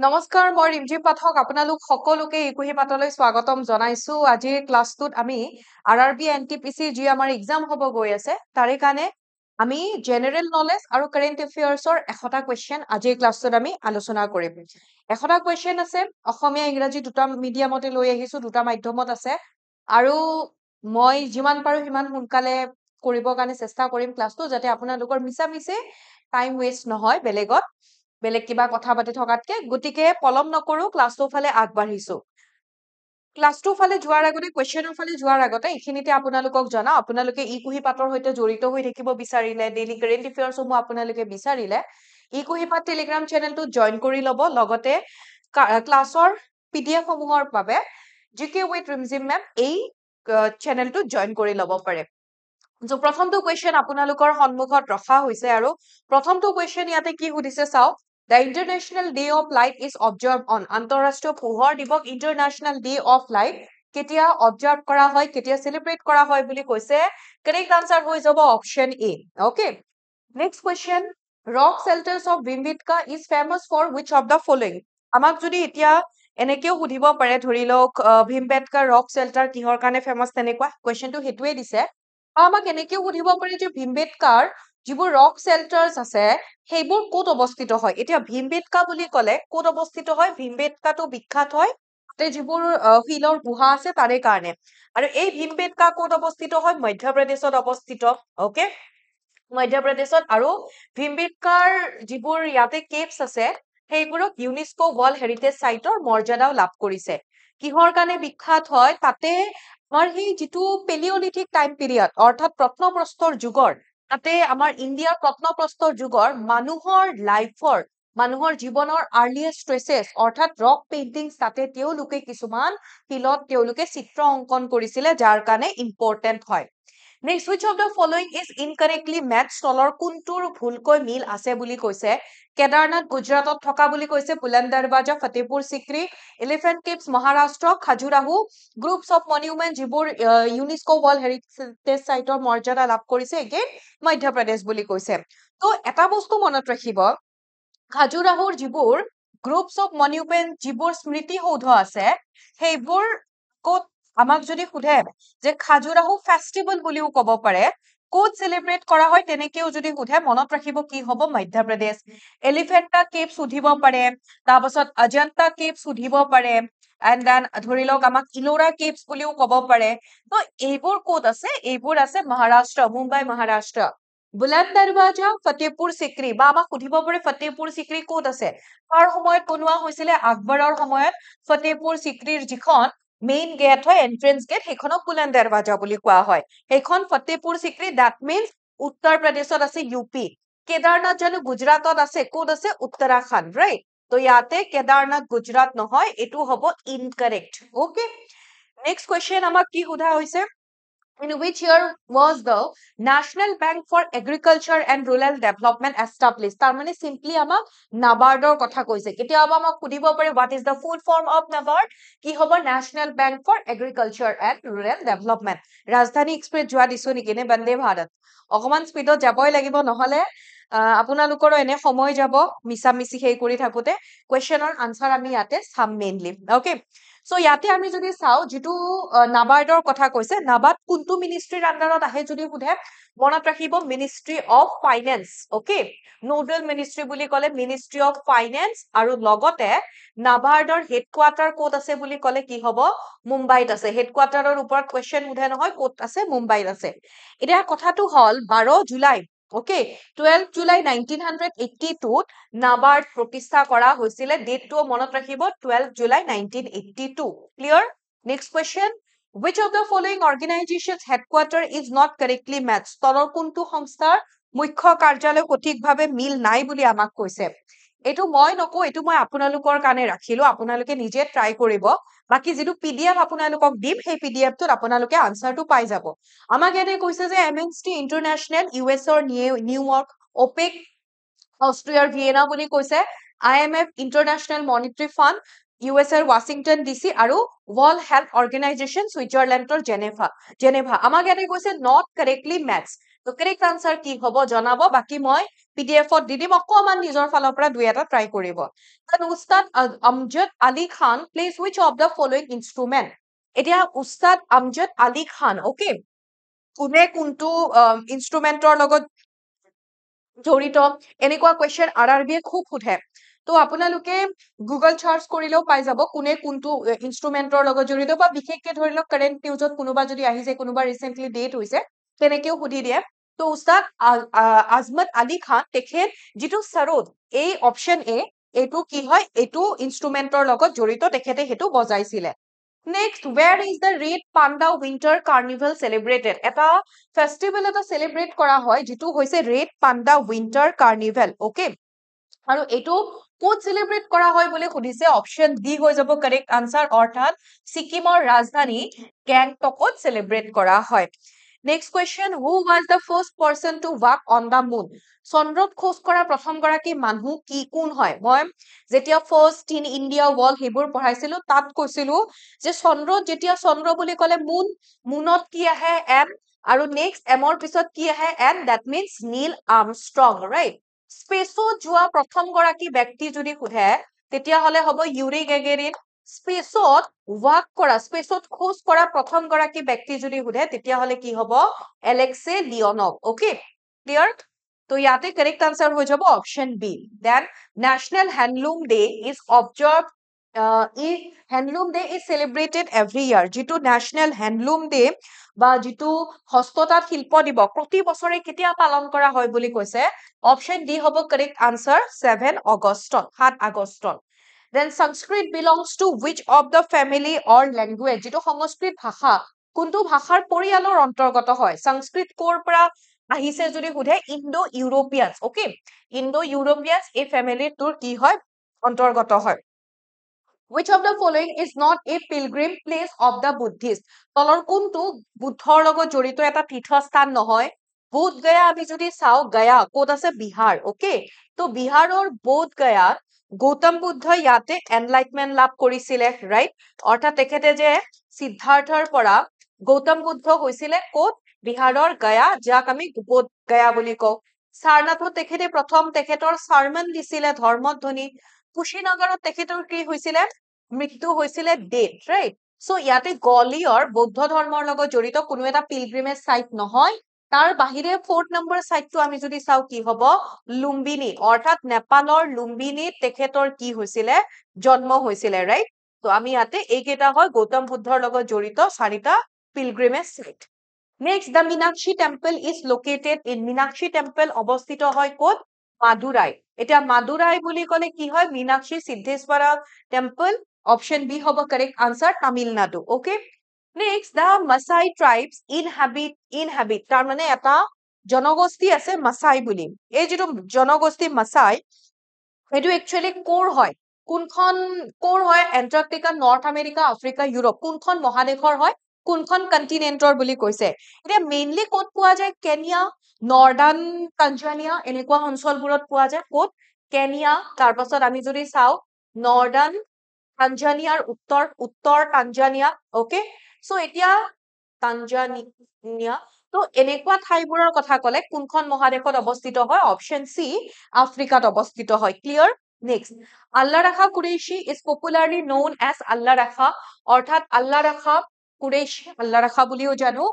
নমস্কাৰ মই ৰিমজি পাঠক আপোনালোক সকলোকে ইকুহি পাতলৈ স্বাগতম জনাইছো আজিৰ ক্লাছটোত আমি আৰআৰবি এনটিপিসি যি আমাৰ এক্সাম হ'ব গৈ আছে তাৰে কাৰণে আমি জেনাৰেল নলেজ আৰু কাৰেন্ট এফেয়াৰ্সৰ 100টা কোৱেশ্চন আজিৰ ক্লাছটোত আমি আলোচনা কৰিম 100টা কোৱেশ্চন আছে অসমীয়া ইংৰাজী দুটা মিডিয়ামতে লৈ আহিছো দুটা মাধ্যমত আছে আৰু মই যিমান পাৰো সিমান সোনকালে কৰিবৰ কাৰণে চেষ্টা কৰিম ক্লাছটো যাতে আপোনালোকৰ মিছামিছে টাইম ৱেষ্ট নহয় বেলেগ কিবা কথা পাতি থকাতকে গতিকে পলম নকৰো ক্লাছটো ফালে আগবাঢ়িছো ক্লাছটো ফালে যোৱাৰ আগতে কোৱেশ্চনৰ ফালে যোৱাৰ আগতে এইখিনিতে আপোনালোকক জনা আপোনালোকে ইকুহি পাতৰ সৈতে জড়িত হৈ থাকিব বিচাৰিলে ডেইলি কাৰেন্ট এফেয়াৰ্সসমূহ আপোনালোকে বিচাৰিলে ইকুহি পাত টেলিগ্ৰাম চেনেলটো জয়েন কৰি লব লগতে ক্লাছৰ পিডিএফ সমূহৰ বাবে জিকে উইথ ৰিমজিম মেম এই চেনেলটো জয়েন কৰি লব পাৰে जो प्रथमটো কোৱেশ্চন আপোনালোকৰ সন্মুখত ৰখা হৈছে আৰু প্ৰথমটো কোৱেশ্চন ইয়াতে কি সুধিছে চাও The International Day of Light is observed on আন্তঃৰাষ্ট্ৰীয় পোহৰ দিৱস International Day of Light কেতিয়া observe কৰা হয় কেতিয়া celebrate কৰা হয় বুলি কৈছে correct answer হৈ যাব option A okay next question rock shelters of Bhimbetka is famous for which of the following আমাক যদি এতিয়া এনেকেও সুধিব পাৰে ধৰি লওক Bhimbetka rock shelter কিহৰ কাৰণে famous তেনেকুৱা কোৱেশ্চনটো হেতুৱে দিছে আমাক এনেকেও সুধিব পাৰে যে ভীমবেটকাৰ যিবোৰ ৰক শেল্টাৰ্স আছে সেইবোৰ ক'ত অৱস্থিত হয় এতিয়া ভীমবেটকা বুলি ক'লে ক'ত অৱস্থিত হয় ভীমবেটকাটো বিখ্যাত হয় তাতে যিবোৰ শিলৰ গুহা আছে তাৰে কাৰণে আৰু এই ভীমবেটকা ক'ত অৱস্থিত হয় মধ্যপ্ৰদেশত অৱস্থিত ওকে মধ্যপ্ৰদেশত আৰু ভীমবেটকাৰ যিবোৰ ইয়াতে কেভছ আছে সেইবোৰক ইউনেস্কো ৱৰ্ল্ড হেৰিটেজ সাইটৰ মৰ্যাদাও লাভ কৰিছে কিহৰ কাৰণে বিখ্যাত হয় তাতে আমাৰ সেই যিটো পেলিওলিথিক টাইম পিৰিয়ড অৰ্থাৎ প্ৰত্নপ্ৰস্তৰ যুগৰ তাতে আমাৰ ইণ্ডিয়াৰ প্ৰত্নপ্ৰস্তৰ যুগৰ মানুহৰ জীৱনৰ আৰ্লিয়েষ্ট ট্ৰেচেছ অৰ্থাৎ ৰক পেইন্টিংছ তাতে তেওঁলোকে কিছুমান শিলত তেওঁলোকে চিত্ৰ অংকন কৰিছিলে যাৰ কাৰণে ইম্পৰ্টেন্ট হয় Next, which of the following is incorrectly matched? তলৰ কোনটোৰ ভুলকৈ মিল আছে বুলি কৈছে কেদাৰনাথ গুজৰাটত থকা বুলি কৈছে Buland Darwaza Fatehpur Sikri elephant caves Maharashtra Khajuraho groups of monuments যিবোৰ ইউনেস্কো ৱৰ্ল্ড হেৰিটেজ সাইটৰ মৰ্যাদা লাভ কৰিছে এগেইন মধ্যপ্ৰদেশ বুলি কৈছে তো এটা বস্তু মনত ৰাখিব খাজুৰাহুৰ যিবোৰ গ্ৰুপছ অফ মনিউমেন্ট যিবোৰ স্মৃতি সৌধ আছে সেইবোৰ ক'ত আমাক যদি সুধে যে খাজুৰাহু ফেষ্টিভেল বুলিও ক'ব পাৰে ক'ত সেলিব্ৰেট কৰা হয় তেনেকেও যদি সুধে মনত ৰাখিব কি হ'ব মধ্যপ্ৰদেশ এলিফেন্টা কেভছ সুধিব পাৰে তাৰপাছত অজন্তা কেভছ সুধিব পাৰে এণ্ড দেন ধৰি লওক আমাক ইলোৰা কেভছ বুলিও ক'ব পাৰে তো এইবোৰ ক'ত আছে এইবোৰ আছে মহাৰাষ্ট্ৰ মুম্বাই মহাৰাষ্ট্ৰ বুলন্দ দৰৱাজা ফতেহপুৰ সিক্ৰি বা আমাক সুধিব পাৰে ফতেহপুৰ সিক্ৰি ক'ত আছে তাৰ সময়ত বনোৱা হৈছিলে আকবৰৰ সময়ত ফতেহপুৰ সিক্ৰিৰ যিখন মেইন গেট হয় এন্ট্ৰেন্স গেট সেইখনক বুলন্দ দৰৱাজা বুলি কোৱা হয় সেইখন ফতেহপুৰ সিক্ৰি দ্যাট মিন্স উত্তৰ প্ৰদেশত আছে ইউপি কেদাৰনাথ জানো গুজৰাটত আছে ক'ত আছে উত্তৰাখণ্ড ৰাইট তো ইয়াতে কেদাৰনাথ গুজৰাট নহয় এটো হ'ব ইনকাৰেক্ট ওকে নেক্সট কোৱেশ্চন আমাক কি সোধা হৈছে In which year was the National Bank for Agriculture and Rural Development established? তাৰ মানে simply আমাক নাবাৰ্ডৰ কথা কৈছে কেতিয়াবা আমাক সুধিব পাৰে what is the full form of NABARD কি হ'ব National Bank for Agriculture and Rural Development ৰাজধানী এক্সপ্ৰেছ যোৱা দিছো নেকি নে বন্দে ভাৰত অকমান স্পীডত যাবই লাগিব নহলে আপোনালোকৰ এনে সময় যাব মিছামিছি সেই কৰি থাকোতে কোৱেশ্চনৰ আনসাৰ আমি ইয়াতে চাম মেইনলি ওকে সো ইয়াতে আমি যদি চাও যেটো নাবাৰ্ডৰ কথা কৈছে নাবাৰ্ড কোনটো মিনিষ্ট্ৰীৰ আন্ডাৰত আহে যদি সুধে মনত ৰাখিব ministry of finance okay nodal ministry বুলি ক'লে মিনিষ্ট্ৰী অফ ফাইনেন্স আৰু লগতে নাবাৰ্ডৰ হেডকোৱাৰ্টাৰ ক'ত আছে বুলি ক'লে কি হ'ব মুম্বাইত আছে হেডকোৱাৰ্টাৰৰ ওপৰত কোৱেশ্চন উঠে নহয় ক'ত আছে মুম্বাইত আছে এতিয়া কথাটো হল 12 জুলাই ওকে 12 জুলাই 1982 নাবাৰ্ড প্ৰতিষ্ঠা কৰা হৈছিলে ডেটটো মনত ৰাখিব 12 July 1982 clear next question which of the following organizations headquarter is not correctly matched তলৰ কোনটো সংস্থাৰ মুখ্য কাৰ্যালয় সঠিকভাৱে মিল নাই বুলি আমাক কৈছে এটো মই নকো এটো মই আপোনালোকৰ কাৰণে ৰাখিলো আপোনালোকে নিজে ট্ৰাই কৰিব বাকি যেটো পিডিএফ আপোনালোকক দিম সেই পিডিএফ টোত আপোনালোকে আনসাৰটো পাই যাব আমাক এনে কৈছে যে এমএনসি ইন্টাৰনেশ্যনেল ইউএছ ৰ নিউয়ৰ্ক ওপেক অষ্ট্ৰিয়াৰ ভিয়েনা বুলি কৈছে IMF international monetary fund US এৰ ৱাশ্বিংটন ডিসি আৰু ওয়াৰ্ল্ড হেলথ অৰ্গেনাইজেশ্যন সুইজাৰলেণ্ডৰ জেনেভা আমাক এনে কৈছে নট কাৰেক্টলি মেটচ তো কাৰেক্ট আনসাৰ কি হ'ব জনাব বাকি মই পিডিএফত দি দিম অকমান নিজৰ ফালৰ পৰা দুই এটা ট্ৰাই কৰিব then Ustad Amjad Ali Khan plays which of the following instrument এতিয়া উস্তাদ আমজদ আলী খান ওকে কোনে কোনটো ইনষ্ট্ৰুমেন্টৰ লগত জড়িত এনেকুৱা কুৱেশ্যন আৰআৰবিয়ে খুব সোধে তো আপোনালোকে গুগল চাৰ্চ কৰিলেও পাই যাব কোনে কোনটো ইনষ্ট্ৰুমেন্টৰ লগত জড়িত বা বিশেষকে ধৰি লওক কাৰেণ্ট নিউজত কোনোবা যদি আহিছে কোনোবা ৰিচেন্টলি ডেট হৈছে তেনেকেও সুধি দিয়ে তো উস্তাদ আজমত আলী খান তেখেত যিটো সৰোদ এই অপশ্যন এ এইটো কি হয় এইটো ইনষ্ট্ৰুমেন্টৰ লগত জড়িত তেখেতে সেইটো বজাইছিলে Next, where is the Red Panda Winter Carnival celebrated? এটা ফেষ্টিভেল এটা চেলিব্ৰেট কৰা হয় যিটো হৈছে red panda winter carnival okay আৰু এইটো ক'ত চেলিব্ৰেট কৰা হয় বুলি সুধিছে অপশ্যন ডি হৈ যাব কাৰেক্ট আনসাৰ অৰ্থাৎ ছিকিমৰ ৰাজধানী গেংটকত চেলিব্ৰেট কৰা হয় next question who was the first person to walk on the moon চন্দ্ৰত খোজ কৰা প্ৰথম গৰাকী মানুহ কি কোন হয় মই যেতিয়া ফাৰ্ষ্ট ইন ইণ্ডিয়া ৱৰ্ল্ড সেইবোৰ পঢ়াইছিলো তাত কৈছিলো যে চন্দ্ৰত যেতিয়া চন্দ্ৰ বুলি ক'লে মুনত কি আহে এম আৰু নেক্সট এমৰ পিছত কি আহে N that means Neil Armstrong right স্পেচত যোৱা প্ৰথম গৰাকী ব্যক্তি যদি সোধে তেতিয়াহ'লে হ'ব ইউৰি গেগেৰিন স্পেচত ৱাক কৰা স্পেচত খোজ কৰা প্ৰথম গৰাকী ব্যক্তি যদি সোধে তেতিয়াহ'লে কি হ'ব এলেক্সে লিঅনভ ওকে ক্লিয়াৰ তো ইয়াতে কাৰেক্ট আনসাৰ হৈ যাব option B then national handloom day is observe handloom day is celebrated every year যিটো ন্যাশনাল হ্যান্ডলুম ডে বা যিটো হস্ততাঁত শিল্প দিৱস প্ৰতি বছৰে কেতিয়া পালন কৰা হয় বুলি কৈছে অপশ্যন ডি হ'ব কাৰেক্ট আনসাৰ 7 আগষ্টত 7 আগষ্টত then Sanskrit belongs to which of the family or language যিটো সংস্কৃত ভাষা কোনটো ভাষাৰ পৰিয়ালৰ অন্তৰ্গত হয় সংস্কৃত ক'ৰ পৰা আহিছে যদি সোধে Indo Europeans okay Indo Europeans এই ফেমিলিটোৰ কি হয় অন্তৰ্গত হয় Which of the following is not a pilgrim place of the Buddhist? তলৰ কোনটো বুদ্ধৰ লগত জড়িত এটা তীৰ্থস্থান নহয় বোধ গয়া আমি যদি চাও গয়া ক'ত আছে বিহাৰ ওকে তো বিহাৰৰ বোধ গয়াত গৌতম বুদ্ধ ইয়াতে এনলাইটমেন্ট লাভ কৰিছিলে ৰাইট অৰ্থাৎ তেখেতে যে সিদ্ধাৰ্থৰ পৰা গৌতম বুদ্ধ হৈছিলে ক'ত বিহাৰৰ গয়া যাক আমি বোধ গয়া বুলি কওঁ সাৰনাথত তেখেতে প্ৰথম তেখেতৰ চাৰ্মন দিছিলে ধৰ্মধ্বনি কুশীনগৰত তেখেতৰ কি হৈছিলে মৃত্যু হৈছিলে ডেট ৰাইট সো ইয়াতে গলিয়ৰ বৌদ্ধ ধৰ্মৰ লগত জড়িত কোনো এটা পিলগ্ৰিমেজ সাইট নহয় তাৰ বাহিৰে 4th নম্বৰ সাইটটো আমি যদি চাও কি হ'ব লুম্বিনী অৰ্থাৎ নেপালৰ লুম্বিনীত তেখেতৰ কি হৈছিলে জন্ম হৈছিলে ৰাইট তো আমি ইয়াতে এইকেইটা হয় গৌতম বুদ্ধৰ লগত জড়িত চাৰিটা pilgrimage site next the Meenakshi temple is located in Meenakshi temple অৱস্থিত হয় ক'ত মাদুৰাই এতিয়া মাদুৰাই বুলি ক'লে কি হয় Meenakshi Siddheshwara temple option B হ'ব correct answer Tamil Nadu okay next the Maasai tribes inhabit তাৰ মানে এটা জনগোষ্ঠী আছে মাসাই বুলি এই যিটো জনগোষ্ঠী মাসাই এইটো একচুয়ালি কোৰ হয় কোনখন কোৰ হয় Antarctica north America Africa Europe কোনখন মহাদেশৰ হয় কোনখন কন্টিনেন্টৰ বুলি কৈছে এতিয়া মেইনলি ক'ত পোৱা যায় কেনিয়া নৰ্দাৰ্ণ তাঞ্জানিয়া এনেকুৱা অঞ্চলবোৰত পোৱা যায় ক'ত কেনিয়া তাৰ পাছত আমি যদি চাও নৰ্দাৰ্ণ তাঞ্জানিয়াৰ উত্তৰ তাঞ্জানিয়া ওকে সো এতিয়া তাঞ্জানিয়া তো এনেকুৱা ঠাইবোৰৰ কথা ক'লে কোনখন মহাদেশত অৱস্থিত হয় অপশ্যন সি আফ্ৰিকাত অৱস্থিত হয় clear next Allah Rakha Qureshi is popularly known as Allah Rakha অৰ্থাৎ আল্লাহ ৰাখা কুৰেশী আল্লাহ ৰাখা বুলিও জানো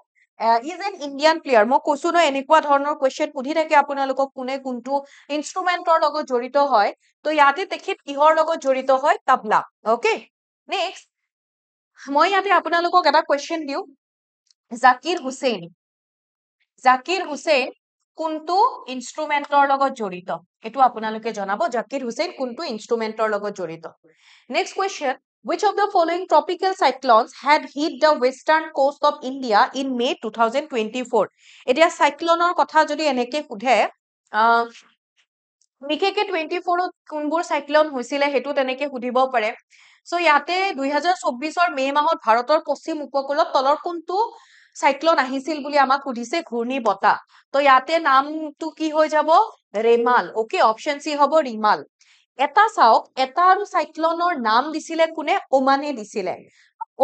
ইজ এন ইণ্ডিয়ান প্লেয়াৰ মই কৈছো ন এনেকুৱা ধৰণৰ কুৱেশ্যন সুধি থাকে আপোনালোকক কোনে কোনটো ইনষ্ট্ৰুমেন্টৰ লগত জড়িত হয় তো ইয়াতে তেখেত কিহৰ লগত জড়িত হয় তবলা ওকে নেক্সট মই ইয়াতে আপোনালোকক এটা কুৱেশ্যন দিও জাকিৰ হুছেইন কোনটো ইনষ্ট্ৰুমেন্টৰ লগত জড়িত এটো আপোনালোকে জনাব জাকিৰ হুছেইন কোনটো ইনষ্ট্ৰুমেন্টৰ লগত জড়িত next question which of the following tropical cyclones had hit the western coast of India in May 2024 এতিয়া সাইক্লোনৰ কথা যদি এনেকে সুধে বিশেষকে 24ত কোনবোৰ সাইক্লোন হৈছিলে হেতু তেনেকে সুধিব পাৰে সো ইয়াতে 2024ৰ মে মাহত ভাৰতৰ পশ্চিম উপকূলত তলৰ কোনটো সাইক্লোন আহিছিল বুলি আমাক সুধিছে ঘূৰ্ণী বতাহ তো ইয়াতে নামটো কি হৈ যাব ৰেমাল ওকে অপশ্যন সি হ'ব ৰিমাল এটা চাওক এটা আৰু সাইক্লোনৰ নাম দিছিলে কোনে ওমানে দিছিলে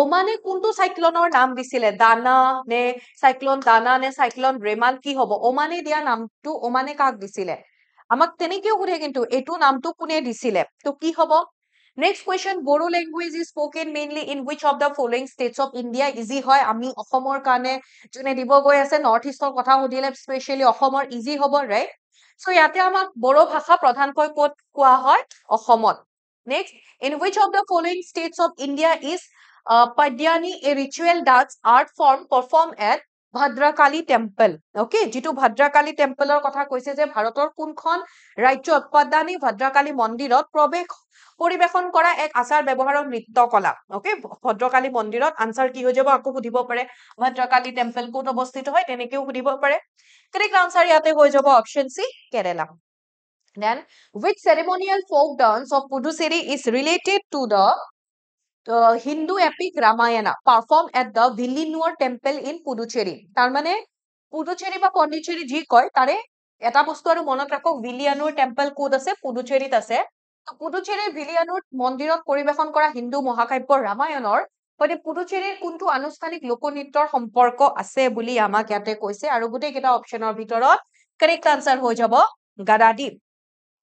ওমানে কোনটো সাইক্লোনৰ নাম দিছিলে দানা নে সাইক্লোন দানা নে সাইক্লোন ৰেমাল কি হ'ব ওমানে দিয়া নামটো ওমানে কাক দিছিলে আমাক তেনেকেও সুধে কিন্তু এইটো নামটো কোনে দিছিলে তো কি হ'ব next question Bodo language is spoken mainly in which of the following states of India easy হয় আমি অসমৰ কাৰণে যোনে দিব গৈ আছে নৰ্থ ইষ্টৰ কথা সুধিলে স্পেচিয়েলি অসমৰ ইজি হ'ব ৰাইট সো ইয়াতে আমাক বড়ো ভাষা প্ৰধানকৈ ক'ত কোৱা হয় অসমত next in which of the following states of India is Padyani, a ritual dance art form performed at Bhadrakali Temple. Okay, যিটো Bhadrakali Temple কথা কৈছে যে ভাৰতৰ কোনখন ৰাজ্যত পাদ্যানী ভদ্ৰকালী মন্দিৰত পৰিবেশন কৰা এক আচাৰ ব্যৱহাৰৰ নৃত্য কলা ওকে ভদ্ৰকালী মন্দিৰত আনসাৰ কি হৈ যাব আকৌ সুধিব পাৰে ভদ্ৰকালী টেম্পল ক'ত অৱস্থিত হয় তেনেকেও সুধিব পাৰে কাৰেক্ট আনসাৰ ইয়াতে হৈ যাব option C Kerala then which ceremonial folk dance of Puducherry is related to the Hindu epic Ramayana performed at the Villinur temple in Puducherry তাৰ মানে পুডুচেৰী বা পণ্ডিচেৰী যি কয় তাৰে এটা বস্তু আৰু মনত ৰাখক ভিলিয়ানুৰ টেম্পল কোড আছে পুডুচেৰীত আছে পুডুচেৰীৰ ভিলিয়ানুৰ মন্দিৰত পৰিবেশন কৰা হিন্দু মহাকাব্য ৰামায়ণৰ সৈতে পুডুচেৰীৰ কোনটো আনুষ্ঠানিক লোকনৃত্যৰ সম্পৰ্ক আছে বুলি আমাক ইয়াতে কৈছে আৰু গোটেইকেইটা অপচনৰ ভিতৰত কাৰেক্ট আনসাৰ হৈ যাব গাদাদ্বীপ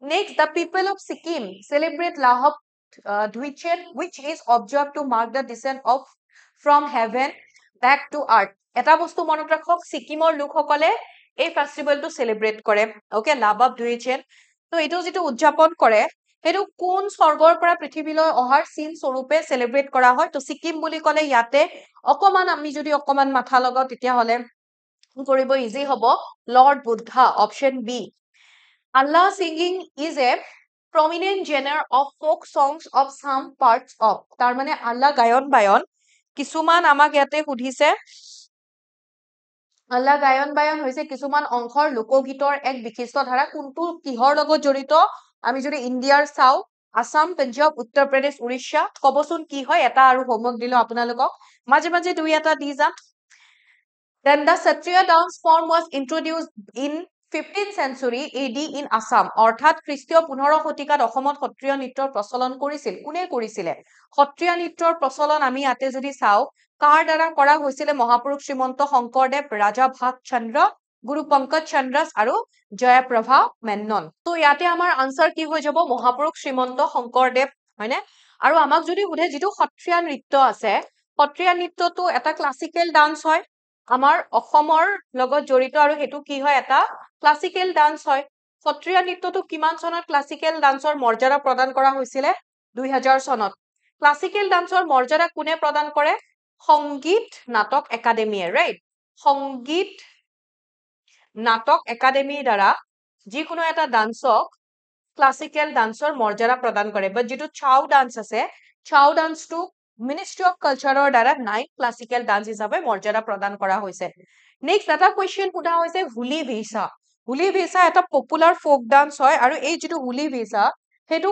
next the people of Sikkim celebrate লাহব Dwichen, which is observed to mark the descent of from heaven back to earth. এটা বস্তু মনত ৰাখক সিকিমৰ লোকসকলে এই ফেষ্টিভেলটো সেলিব্ৰেট কৰে ওকে লাবাব দুইচেন তো এইটো যেটো উদযাপন কৰে হেতু কোন স্বৰ্গৰ পৰা পৃথিৱীলৈ অহাৰ চিন স্বৰূপে সেলিব্ৰেট কৰা হয় তো সিকিম বুলি ক'লে ইয়াতে অকমান আমি যদি অকমান মাথা লগাও তেতিয়া হলে কৰিব ইজি হ'ব Lord Buddha option B Allah singing is a prominent genre of folk songs of some parts of তাৰ মানে আল্লাহ গায়ন বায়ন কিছুমান আমাক ইয়াতে সুধিছে আল্লাহ গায়ন বায়ন হৈছে কিছুমান অংশৰ লোকগীতৰ এক বিশিষ্ট ধাৰা কোনটো কিহৰ লগত জড়িত আমি যদি ইণ্ডিয়াৰ চাও আসাম পঞ্জাব উত্তৰ প্ৰদেশ উৰিষ্যা কবচোন কি হয় এটা আৰু হোমৱৰ্ক দিলো আপোনালোকক মাজে মাজে দুই এটা দি যাম then the Satriya dance form was introduced in 15th century AD in Assam অৰ্থাৎ খ্ৰীষ্টীয় 15 শতিকাত অসমত সত্ৰীয়া নৃত্যৰ প্ৰচলন কৰিছিল কোনে কৰিছিলে সত্ৰীয়া নৃত্যৰ প্ৰচলন আমি ইয়াতে যদি চাও কাৰ দ্বাৰা কৰা হৈছিলে মহাপুৰুষ শ্ৰীমন্ত শংকৰদেৱ ৰাজা ভাগচন্দ্ৰ গুৰু পংকজ চন্দ্ৰস আৰু জয়প্ৰভা মেনন তো ইয়াতে আমাৰ আনসাৰ কি হৈ যাব মহাপুৰুষ শ্ৰীমন্ত শংকৰদেৱ হয়নে আৰু আমাক যদি সুধে যেটো সত্ৰীয়া নৃত্য আছে সত্ৰীয়া নৃত্যটো এটা ক্লাসিক্যাল ডান্স হয় আমাৰ অসমৰ লগত জড়িত আৰু হেতু কি হয় এটা ক্লাসিক্যাল ডান্স হয় সত্ৰীয়া নৃত্যটো কিমান চনত ক্লাসিক্যাল ডান্সৰ মৰ্যাদা প্ৰদান কৰা হৈছিলে 2000 চনত ক্লাসিক্যাল ডান্সৰ মৰ্যাদা কোনে প্ৰদান কৰে সংগীত নাটক একাডেমিয়ে ৰাইট সংগীত নাটক একাডেমিৰ দ্বাৰা যিকোনো এটা ডান্সক ক্লাসিক্যাল ডান্সৰ মৰ্যাদা প্ৰদান কৰে বাট যেটো চাও ডান্স আছে চাও ডান্সটো Ministry of Culture দ্বাৰা 9 ক্লাসিক্যাল ডান্স হিচাপে মৰ্যাদা প্ৰদান কৰা হৈছে নেক্সট এটা কোৱেশ্চন সোধা হৈছে হুলি ভিসা এটা পপুলাৰ ফোক ডান্স হয় আৰু এই যেটো হুলি ভিসা হেতু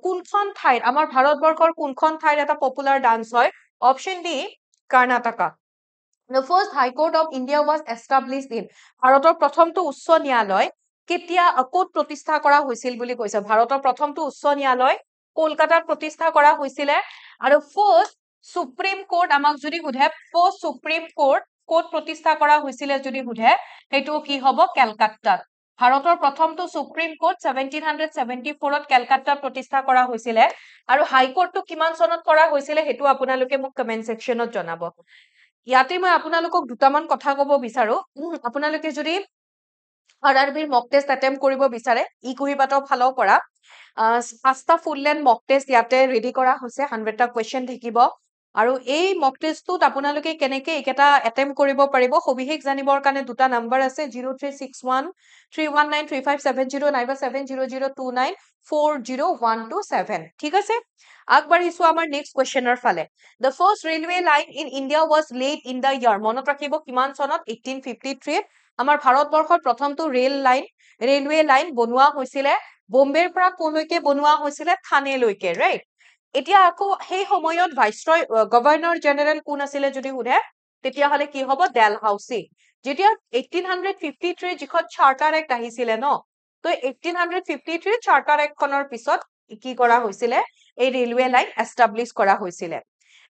কোনখন ঠাইৰ আমাৰ ভাৰতবৰ্ষৰ কোনখন ঠাইৰ এটা পপুলাৰ ডান্স হয় option D Karnataka The first High Court of India was established in ভাৰতৰ প্ৰথমটো উচ্চ ন্যায়ালয় কেতিয়া ক'ত প্ৰতিষ্ঠা কৰা হৈছিল বুলি কৈছে ভাৰতৰ প্ৰথমটো উচ্চ ন্যায়ালয় কলকাতাত প্ৰতিষ্ঠা কৰা হৈছিল আৰু ফাৰ্স্ট সুপ্ৰিম কোৰ্ট আমাক যদি সুধে ফাৰ্স্ট সুপ্ৰিম কোৰ্ট ক'ত প্ৰতিষ্ঠা কৰা হৈছিল যদি সুধে হেতু কি হ'ব কলকাতাত ভাৰতৰ প্ৰথমটো সুপ্ৰিম কোৰ্ট 1774 ত কলকাতাত প্ৰতিষ্ঠা কৰা হৈছিল আৰু হাই কোৰ্টটো কিমান চনত কৰা হৈছিল হেতু আপোনালোকে মোক কমেন্ট সেকশনত জনাব ইয়াতে মই আপোনালোকক দুটামান কথা ক'ব বিচাৰো আপোনালোকে যদি আৰআৰবিৰ মক টেষ্ট অ্যাটেম্প কৰিব বিচাৰে ই কুহিবাতৰ ফালৰ পৰা পাঁচটা ফুল লেন্থ মক টেষ্ট ইয়াতে ৰেডি কৰা হৈছে 100টা কোৱেশ্চন থাকিব আৰু এই মক টেষ্টটোত আপোনালোকে কেনেকে একেটা অ্যাটেম্প কৰিব পাৰিব সবিশেষ জানিবৰ কাৰণে দুটা নম্বৰ আছে 0361319357 নাইবা 7002940127 ঠিক আছে আগবাঢ়িছো আমাৰ নেক্সট কোৱেশ্চনৰ ফালে The first railway line in India was laid in the year মনত ৰাখিব কিমান চনত 1853 আমাৰ ভাৰতবৰ্ষৰ প্ৰথমটো ৰেলৱে লাইন বনোৱা হৈছিল বম্বেৰ পৰা কোলৈকে বনোৱা হৈছিল থানেলৈকে ৰাইট এতিয়া আকৌ সেই সময়ত ভাইসৰয় গভৰ্ণৰ জেনেৰেল কোন আছিল যদি সুধে তেতিয়া হলে কি হ'ব ডেলহাউসি যেতিয়া 1853 যিখন চাৰ্টাৰ এক্ট আহিছিল ন তো 1853 চাৰ্টাৰ এক্ট খনৰ পিছত কি কৰা হৈছিল এই ৰেলৱে লাইন এস্টাবলিশ কৰা হৈছিল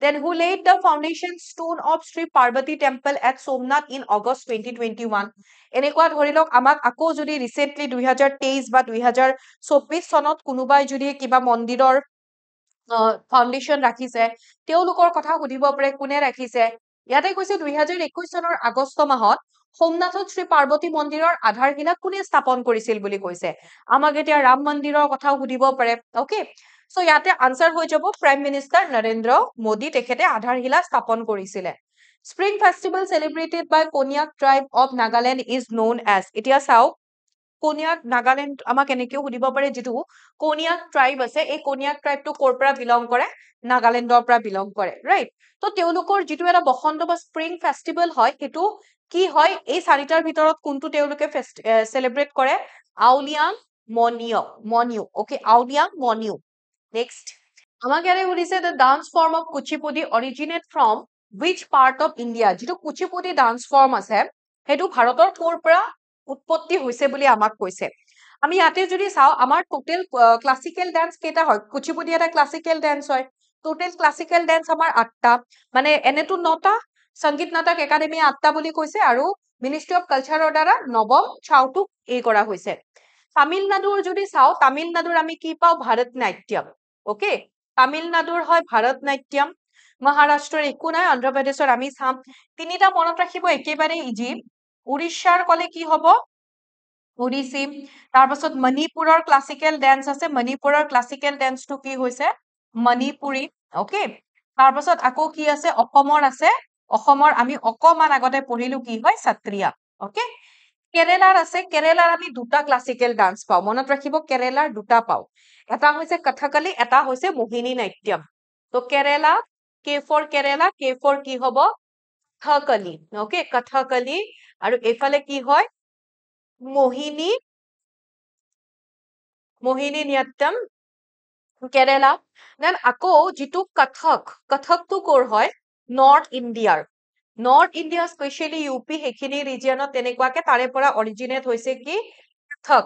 Then who laid the foundation stone of Sri Parvati temple at Somnath in August 2021? এনেকুৱা ধৰি লওক আমাক আকৌ যদি ৰিসেন্টলি 2023 বা 2024 চনত কোনোবাই যদি কিবা মন্দিৰৰ ফাউণ্ডেশ্যন ৰাখিছে তেওঁলোকৰ কথা সুধিব পাৰে কোনে ৰাখিছে ইয়াতে কৈছে 2021 চনৰ আগষ্ট মাহত সোমনাথত শ্ৰী পাৰ্বতী মন্দিৰৰ আধাৰশিলা কোনে স্থাপন কৰিছিল বুলি কৈছে আমাক এতিয়া ৰাম মন্দিৰৰ কথাও সুধিব পাৰে ওকে সো ইয়াতে আনসাৰ হৈ যাব প্ৰাইম মিনিষ্টাৰ নৰেন্দ্ৰ মোদী তেখেতে আধাৰশিলা স্থাপন কৰিছিলে spring festival celebrated by Konyak tribe of Nagaland is known as এতিয়া চাওক কোনিয়াক নাগালেণ্ড আমাক এনেকেও সুধিব পাৰে যেটো কোনিয়াক ট্ৰাইব আছে এই কোনিয়াক ট্ৰাইবটো ক'ৰ পৰা বিলং কৰে নাগালেণ্ডৰ পৰা বিলং কৰে ৰাইট তো তেওঁলোকৰ যেটো এটা বসন্ত বা স্প্ৰিং ফেষ্টিভেল হয় হেতু কি হয় এই চাৰিটাৰ ভিতৰত কোনটো তেওঁলোকে সেলিব্ৰেট কৰে আউলিয়াং মনিউ ওকে আউলিয়াং মনিউ নেক্সট আমাক ইয়াৰে সুধিছে the dance form of Kuchipudi originate from which part of India যেটো কুচিপুডি ডান্স ফৰ্ম আছে হেতু ভাৰতৰ ক'ৰ পৰা উৎপত্তি হৈছে বুলি আমাক কৈছে আমি ইয়াতে যদি চাও আমাৰ টোটাল ক্লাসিক্যাল ডান্স কেটা হয় কুচিপুডি এটা ক্লাসিক্যাল ডান্স হয় টোটাল ক্লাসিক্যাল ডান্স আমাৰ 8টা মানে এনেটো 9টা সংগীত নাটক একাডেমি 8টা বুলি কৈছে আৰু মিনিষ্ট্ৰি অফ কালচাৰৰ দ্বাৰা নৱম চাউটো এই কৰা হৈছে তামিলনাডুৰ যদি চাও তামিলনাডুৰ আমি কি পাও ভাৰতনাট্যম ওকে তামিলনাডুৰ হয় ভাৰতনাট্যম মহাৰাষ্ট্ৰৰ একো নাই অন্ধ্ৰপ্ৰদেশৰ আমি চাম তিনিটা মনত ৰাখিব একেবাৰে ইজি উৰিষ্যাৰ কলে কি হ'ব ওড়িশি তাৰ পাছত মণিপুৰৰ ক্লাসিক্যাল ডান্স আছে মণিপুৰৰ ক্লাসিক্যাল ডান্সটো কি হৈছে মণিপুৰী ওকে তাৰ পাছত আকৌ কি আছে অসমৰ আছে অসমৰ আমি অকমান আগতে পঢ়িলো কি হয় সত্ৰিয়া ওকে কেৰেলাৰ আছে কেৰেলাৰ আমি দুটা ক্লাসিক্যাল ডান্স পাও মনত ৰাখিব কেৰেলাৰ দুটা পাও এটা হৈছে কথকলি এটা হৈছে মোহিনী নাট্যম তো কেৰেলা কে ফৰ কেৰেলা কে ফৰ কি হ'ব কথকলি ওকে কথকলি আৰু এফালে কি হয় মোহিনী নাট্যম কেৰেলা দেন আকৌ যেটো কথকটো কৰ হয় নৰ্থ ইণ্ডিয়া স্পেশালি ইউপি হেখিনি ৰিজিয়নত তেনেকুৱাকে তাৰে পৰা অৰিজিনেট হৈছে কি কথক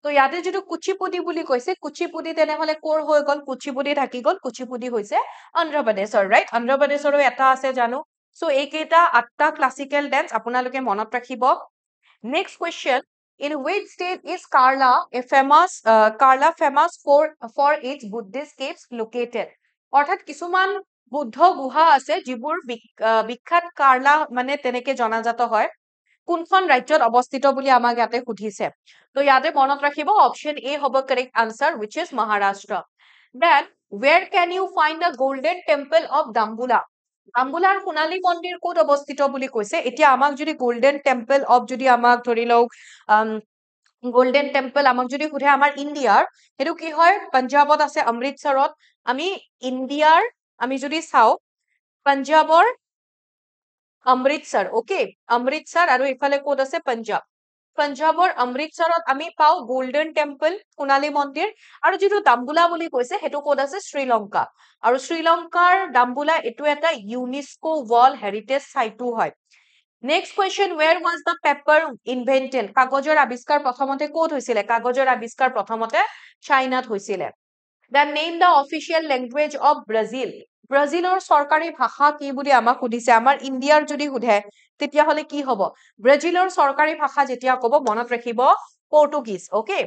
তো ইয়াতে যেটো কুচিপুডি বুলি কৈছে কুচিপুডি তেনেহলে কৰ হৈ গল কুচিপুডি থাকি গল কুচিপুডি হৈছে অন্ধ্ৰপ্ৰদেশৰ ৰাইট অন্ধ্ৰপ্ৰদেশৰো এটা আছে জানো সো এইকেইটা 8টা ক্লাসিক্যাল ডান্স আপোনালোকে মনত ৰাখিব next question in which state is Kerala famous for its Buddhist caves located অৰ্থাৎ কিছুমান বুদ্ধ গুহা আছে যিবোৰ বিখ্যাত কাৰলা মানে তেনেকে জনাজাত হয় কোনখন ৰাজ্যত অৱস্থিত বুলি আমাক ইয়াতে সুধিছে তো ইয়াতে মনত ৰাখিব অপশন এ হ'ব correct answer which is Maharashtra then where can you find the golden temple of Dambulla ডাম্বুলাৰ সোণালী মন্দিৰ ক'ত অৱস্থিত বুলি কৈছে এতিয়া আমাক যদি গোল্ডেন টেম্পল অফ যদি আমাক ধৰি লওক গোল্ডেন টেম্পল আমাক যদি সুধে আমাৰ ইণ্ডিয়াৰ হেতু কি হয় পঞ্জাবত আছে অমৃতসৰত আমি ইণ্ডিয়াৰ আমি যদি চাও পঞ্জাবৰ অমৃতসৰ ওকে অমৃতসৰ আৰু ইফালে ক'ত আছে পঞ্জাবৰ অমৃতসৰত আমি পাও গোল্ডেন টেম্পল সোণালী মন্দিৰ আৰু যেটো ডাম্বুলা বুলি কৈছে হেতু ক'ত আছে শ্ৰীলংকা আৰু শ্ৰীলংকাৰ ডাম্বুলা এটো এটা ইউনেস্কো ওয়াৰ্ল্ড হেৰিটেজ সাইটো হয় next question where was the paper invented কাগজৰ আৱিষ্কাৰ প্ৰথমতে ক'ত হৈছিলে কাগজৰ আৱিষ্কাৰ প্ৰথমতে চাইনাত হৈছিলে then name the official language of Brazil ব্ৰাজিলৰ চৰকাৰী ভাষা কি বুলি আমাক সুধিছে আমাৰ ইণ্ডিয়াৰ যদি সুধে তেতিয়া হলে কি হ'ব ব্ৰাজিলৰ চৰকাৰী ভাষা যেতিয়া ক'ব মনত ৰাখিব Portuguese okay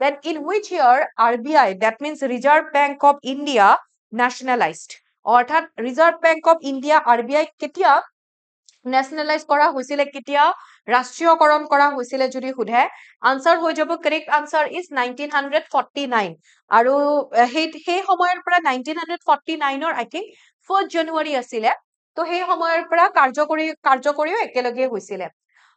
then in which year RBI that means Reserve Bank of India nationalized অৰ্থাৎ Reserve Bank of India RBI কেতিয়া নেশনালাইজ কৰা হৈছিল কেতিয়া ৰাষ্ট্ৰীয়কৰণ কৰা হৈছিল যদি সুধে আনসাৰ হৈ যাব কাৰেক্ট আনসাৰ ইজ 1949 আৰু সেই সময়ৰ পৰা 1949 ৰ আই থিংক 4 জানুৱাৰী আছিল তো সেই সময়ৰ পৰা কাৰ্যকৰীও একেলগে হৈছিল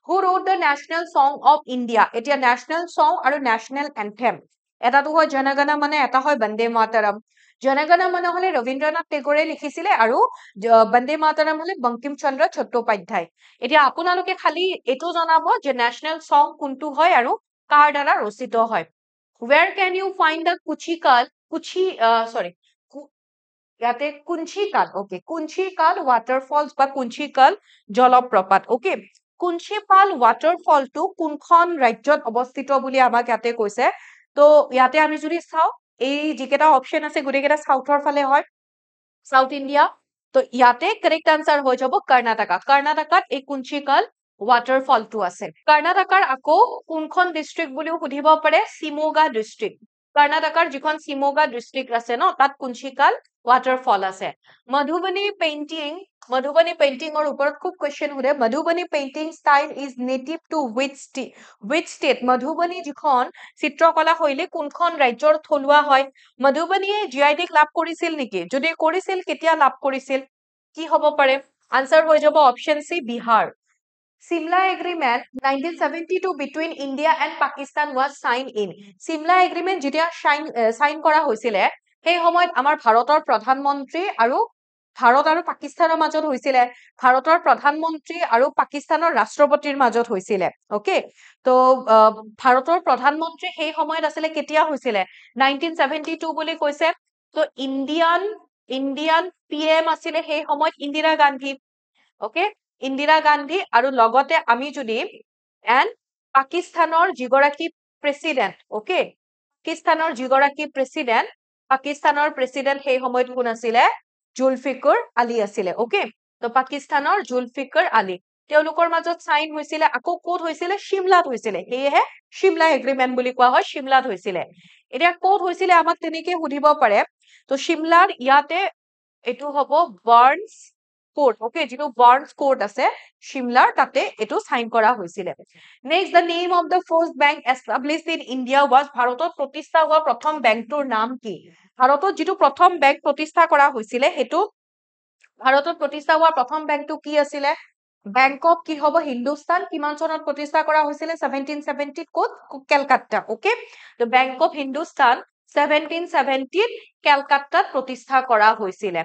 হু ৰোট দ্য নেশনেল সং অফ ইণ্ডিয়া এতিয়া নেশনেল সং আৰু নেশনেল এন্থেম এটাটো হয় জনগণ মন এটা হয় বন্দে মাতৰম জনগণ মন হলে ৰবীন্দ্ৰনাথ টেগৰে লিখিছিলে আৰু বন্দে মাতৰম হলে বঙ্কিম চন্দ্ৰ চট্টোপাধ্যায় এতিয়া আপোনালোকে খালি এটো জনাব যে নেশনেল সং কোনটো হয় আৰু কাৰ দ্বাৰা ৰচিত হয় where can you find the ইয়াতে কুঞ্চিকাল ওকে কুঞ্চিকাল waterfalls বা কুঞ্চিকাল জলপ্ৰপাত ওকে কুঞ্চিপাল waterfallটো কোনখন ৰাজ্যত অৱস্থিত বুলি আমাক ইয়াতে কৈছে তো ইয়াতে আমি যদি চাও এই যিকেটা অপশন আছে গুটেকেটা সাউথৰ ফালে হয় সাউথ ইণ্ডিয়া তো ইয়াতে কাৰেক্ট আনসাৰ হৈ যাব কৰ্ণাটকা কৰ্ণাটকাত এই কুঞ্চিকাল ৱাটাৰফলটো আছে কৰ্ণাটকাৰ আকৌ কোনখন ডিস্ট্ৰিক্ট বুলিও সুধিব পাৰে শিমোগা ডিস্ট্ৰিক্ট কৰ্ণাটকাৰ যিখন শিমোগা ডিস্ট্ৰিক্ট আছে ন তাত কুঞ্চিকাল ৱাটাৰফল আছে মধুবনী পেইন্টিংৰ ওপৰত খুব কোৱেশ্চন সুধে Madhubani painting style is native to which state Madhubani যিখন চিত্ৰকলা শৈলী কোনখন ৰাজ্যৰ থলুৱা হয় মধুবনীয়ে জিআইডিক লাভ কৰিছিল নেকি যদি কৰিছিল কেতিয়া লাভ কৰিছিল কি হ'ব পাৰে আনসাৰ হৈ যাব option C Bihar Simla Agreement 1972 between India and Pakistan was signed in. Simla Agreement যেতিয়া সাইন কৰা হৈছিলে সেই সময়ত আমাৰ ভাৰতৰ প্ৰধানমন্ত্ৰী আৰু ভাৰত আৰু পাকিস্তানৰ মাজত হৈছিলে ভাৰতৰ প্ৰধানমন্ত্ৰী আৰু পাকিস্তানৰ ৰাষ্ট্ৰপতিৰ মাজত হৈছিলে ওকে তো ভাৰতৰ প্ৰধানমন্ত্ৰী সেই সময়ত আছিলে কেতিয়া হৈছিলে 1972 বুলি কৈছে তো ইণ্ডিয়ান পিএম আছিলে সেই সময়ত ইন্দিৰা গান্ধী ওকে ইন্দিৰা গান্ধী আৰু লগতে আমি যদি এন্ড পাকিস্তানৰ যিগৰাকী প্ৰেসিডেন্ট ওকে পাকিস্তানৰ প্ৰেসিডেন্ট সেই সময়ত কোন আছিলে জুলফিকাৰ আলী আছিলে ওকে তো পাকিস্তানৰ জুলফিকাৰ আলী তেওঁলোকৰ মাজত সাইন হৈছিলে আকৌ কোড হৈছিলে শিমলাত হৈছিলে হেহে শিমলা এগ্ৰিমেন্ট বুলি কোৱা হয় শিমলাত হৈছিলে এতিয়া কোড হৈছিলে আমাক তেনেকে সুধিব পাৰে তো শিমলাৰ ইয়াতে এটো হ'ব বাৰ্নছ কোড ওকে যেটো বাৰ্নছ কোড আছে শিমলাৰ তাতে এটো সাইন কৰা হৈছিলে next the name of the first bank established in India was ভাৰতত প্ৰতিষ্ঠা হোৱা প্ৰথম বেংকটোৰ নাম কি ভাৰতত যেটো প্ৰথম বেংক প্ৰতিষ্ঠা কৰা হৈছিলে হেতু ভাৰতত প্ৰতিষ্ঠা হোৱা প্ৰথম বেংকটো কি আছিলে বেংক অফ কি হ'ব হিন্দুস্তান কিমান চনত প্ৰতিষ্ঠা কৰা হৈছিলে 1770 কোত কলকাতা ওকে তো বেংক অফ হিন্দুস্তান 1770 কলকাতাত প্ৰতিষ্ঠা কৰা হৈছিলে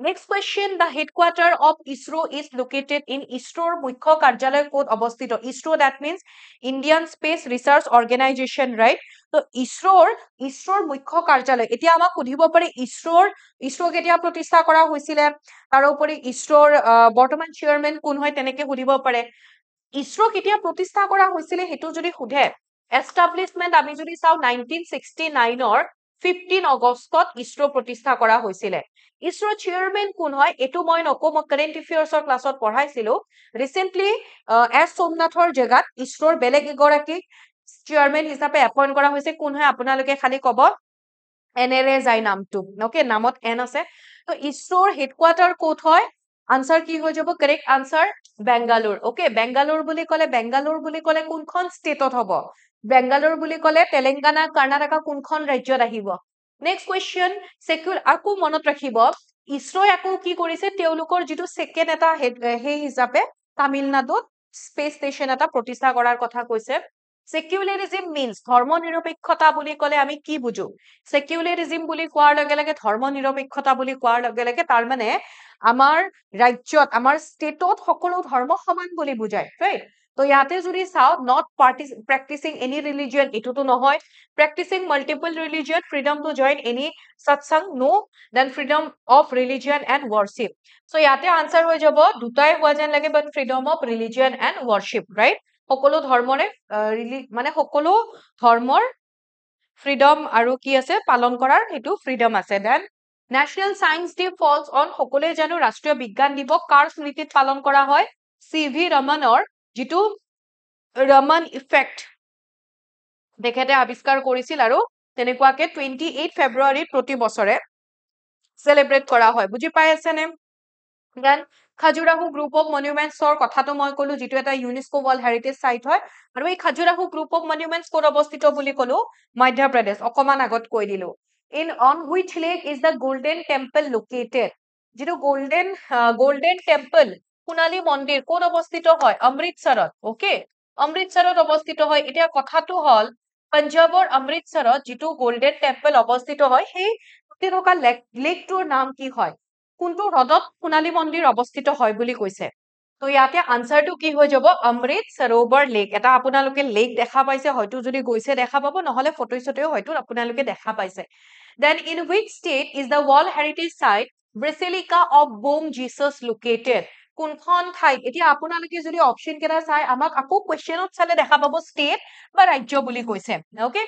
Next question, the headquarter of ISRO is located in ISROৰ মুখ্য কাৰ্যালয় ক'ত অৱস্থিত ISRO that means Indian Space Research Organization right তো ইছৰোৰ মুখ্য কাৰ্যালয় এতিয়া আমাক সুধিব পাৰে ইছৰো কেতিয়া প্ৰতিষ্ঠা কৰা হৈছিলে তাৰ উপৰি ইছৰোৰ বৰ্তমান চেয়াৰম্যান কোন হয় তেনেকে সুধিব পাৰে ইছৰো কেতিয়া প্ৰতিষ্ঠা কৰা হৈছিলে হেতু যদি সুধে এস্টাব্লিশমেন্ট আমি যদি চাও 1969 ৰ 15 আগষ্টত ইছৰো প্ৰতিষ্ঠা কৰা হৈছিলে ইছৰো চেয়াৰম্যান কোন হয় এটো মই নকো মই কাৰেন্ট এফেয়াৰ্সৰ ক্লাছত পঢ়াইছিলো ৰিসেন্টলি এস সোমনাথৰ জেগাত ইছৰোৰ বেলেগ এগৰাকী চেয়াৰম্যান হিচাপে এপইন্ট কৰা হৈছে কোন হয় আপোনালোকে খালি কব এনএলএ যাই নামটো ওকে নামত এন আছে তো ইছৰোৰ হেডকোয়াৰ্টাৰ কোট হয় আনসাৰ কি হৈ যাব correct answer Bengaluru okay Bengaluru বুলি কলে কোনখন ষ্টেটত হ'ব বেংগালুৰ বুলি কলে তেলেংগানা কৰ্ণাটকা কোনখন ৰাজ্যত আহিব নেক্সট কোৱেশ্চন সেকুলাৰ আকো মনত ৰাখিব ইছৰোই আকো কি কৰিছে তেওঁলোকৰ যেটো সেকেন্ড এটা হেই হিচাপে তামিলনাডুত স্পেস স্টেশন এটা প্ৰতিষ্ঠা কৰাৰ কথা কৈছে সেকুলাৰিজম মিন্স ধৰ্মনিৰপেক্ষতা বুলি কলে আমি কি বুজো সেকুলাৰিজম বুলি কোৱাৰ লগে লগে ধৰ্মনিৰপেক্ষতা বুলি কোৱাৰ লগে লগে তাৰ মানে আমাৰ ৰাজ্যত আমাৰ ষ্টেটত সকলো ধৰ্ম সমান বুলি বুজায় ৰাইট তো ইয়াতে যদি চাও not practicing any religion এটোটো নহয় practicing multiple religion freedom to join any satsang no then freedom of religion and worship so ইয়াতে আনসাৰ হৈ যাব দুটাই হোৱা যেন লাগে but freedom of religion and worship right সকলো ধৰ্মৰে মানে সকলো ধৰ্মৰ ফ্ৰীডম আৰু কি আছে পালন কৰাৰ হেতু ফ্ৰীডম আছে then National Science Day falls on সকলে জানো ৰাষ্ট্ৰীয় বিজ্ঞান দিৱস কাৰ স্মৃতিত পালন কৰা হয় সিভি ৰমনৰ যেটো ৰমন ইফেক্ট দেখেতে আৱিষ্কাৰ কৰিছিল আৰু তেনেকুৱাকে 28 ফেব্ৰুৱাৰী প্ৰতি বছৰে সেলিব্ৰেট কৰা হয় বুজি পাই আছে নে দেন খাজুৰাহো গ্ৰুপ অফ মনুমেন্টছৰ কথাটো মই কলো যেটো এটা ইউনেস্কো ওয়াৰ্ল্ড হেৰিটেজ সাইট হয় আৰু এই খাজুৰাহো গ্ৰুপ অফ মনুমেন্টছ ক'ত অৱস্থিত বুলি কলো মধ্য প্ৰদেশ অকমান আগত কৈ দিলো on which lake is the golden temple located যেটো golden temple সোণালী মন্দিৰ ক'ত অৱস্থিত হয় অমৃতসৰত ওকে অমৃতসৰত অৱস্থিত হয় এতিয়া কথাটো হল পঞ্জাবৰ অমৃতসৰত যেটো golden temple অৱস্থিত হয় সেই থকা লেকটোৰ নাম কি হয় কোনটো হ্ৰদত সোণালী মন্দিৰ অৱস্থিত হয় বুলি কৈছে তো ইয়াতে আনসাৰটো কি হৈ যাব অমৃত সৰোবৰ লেক এটা আপোনালোকে লেক দেখা পাইছে হয়তো যদি গৈছে দেখা পাব নহলে ফটো চটেও হয়তো আপোনালোকে দেখা পাইছে then in which state is the world heritage site basilica of Bom Jesus located কোনখন ঠাইত এতিয়া আপোনালোকে যদি অপচন কেটা চাই আমাক আকো কোৱেশ্চনত চালে দেখা পাব ষ্টেট বা ৰাজ্য বুলি কৈছে ওকে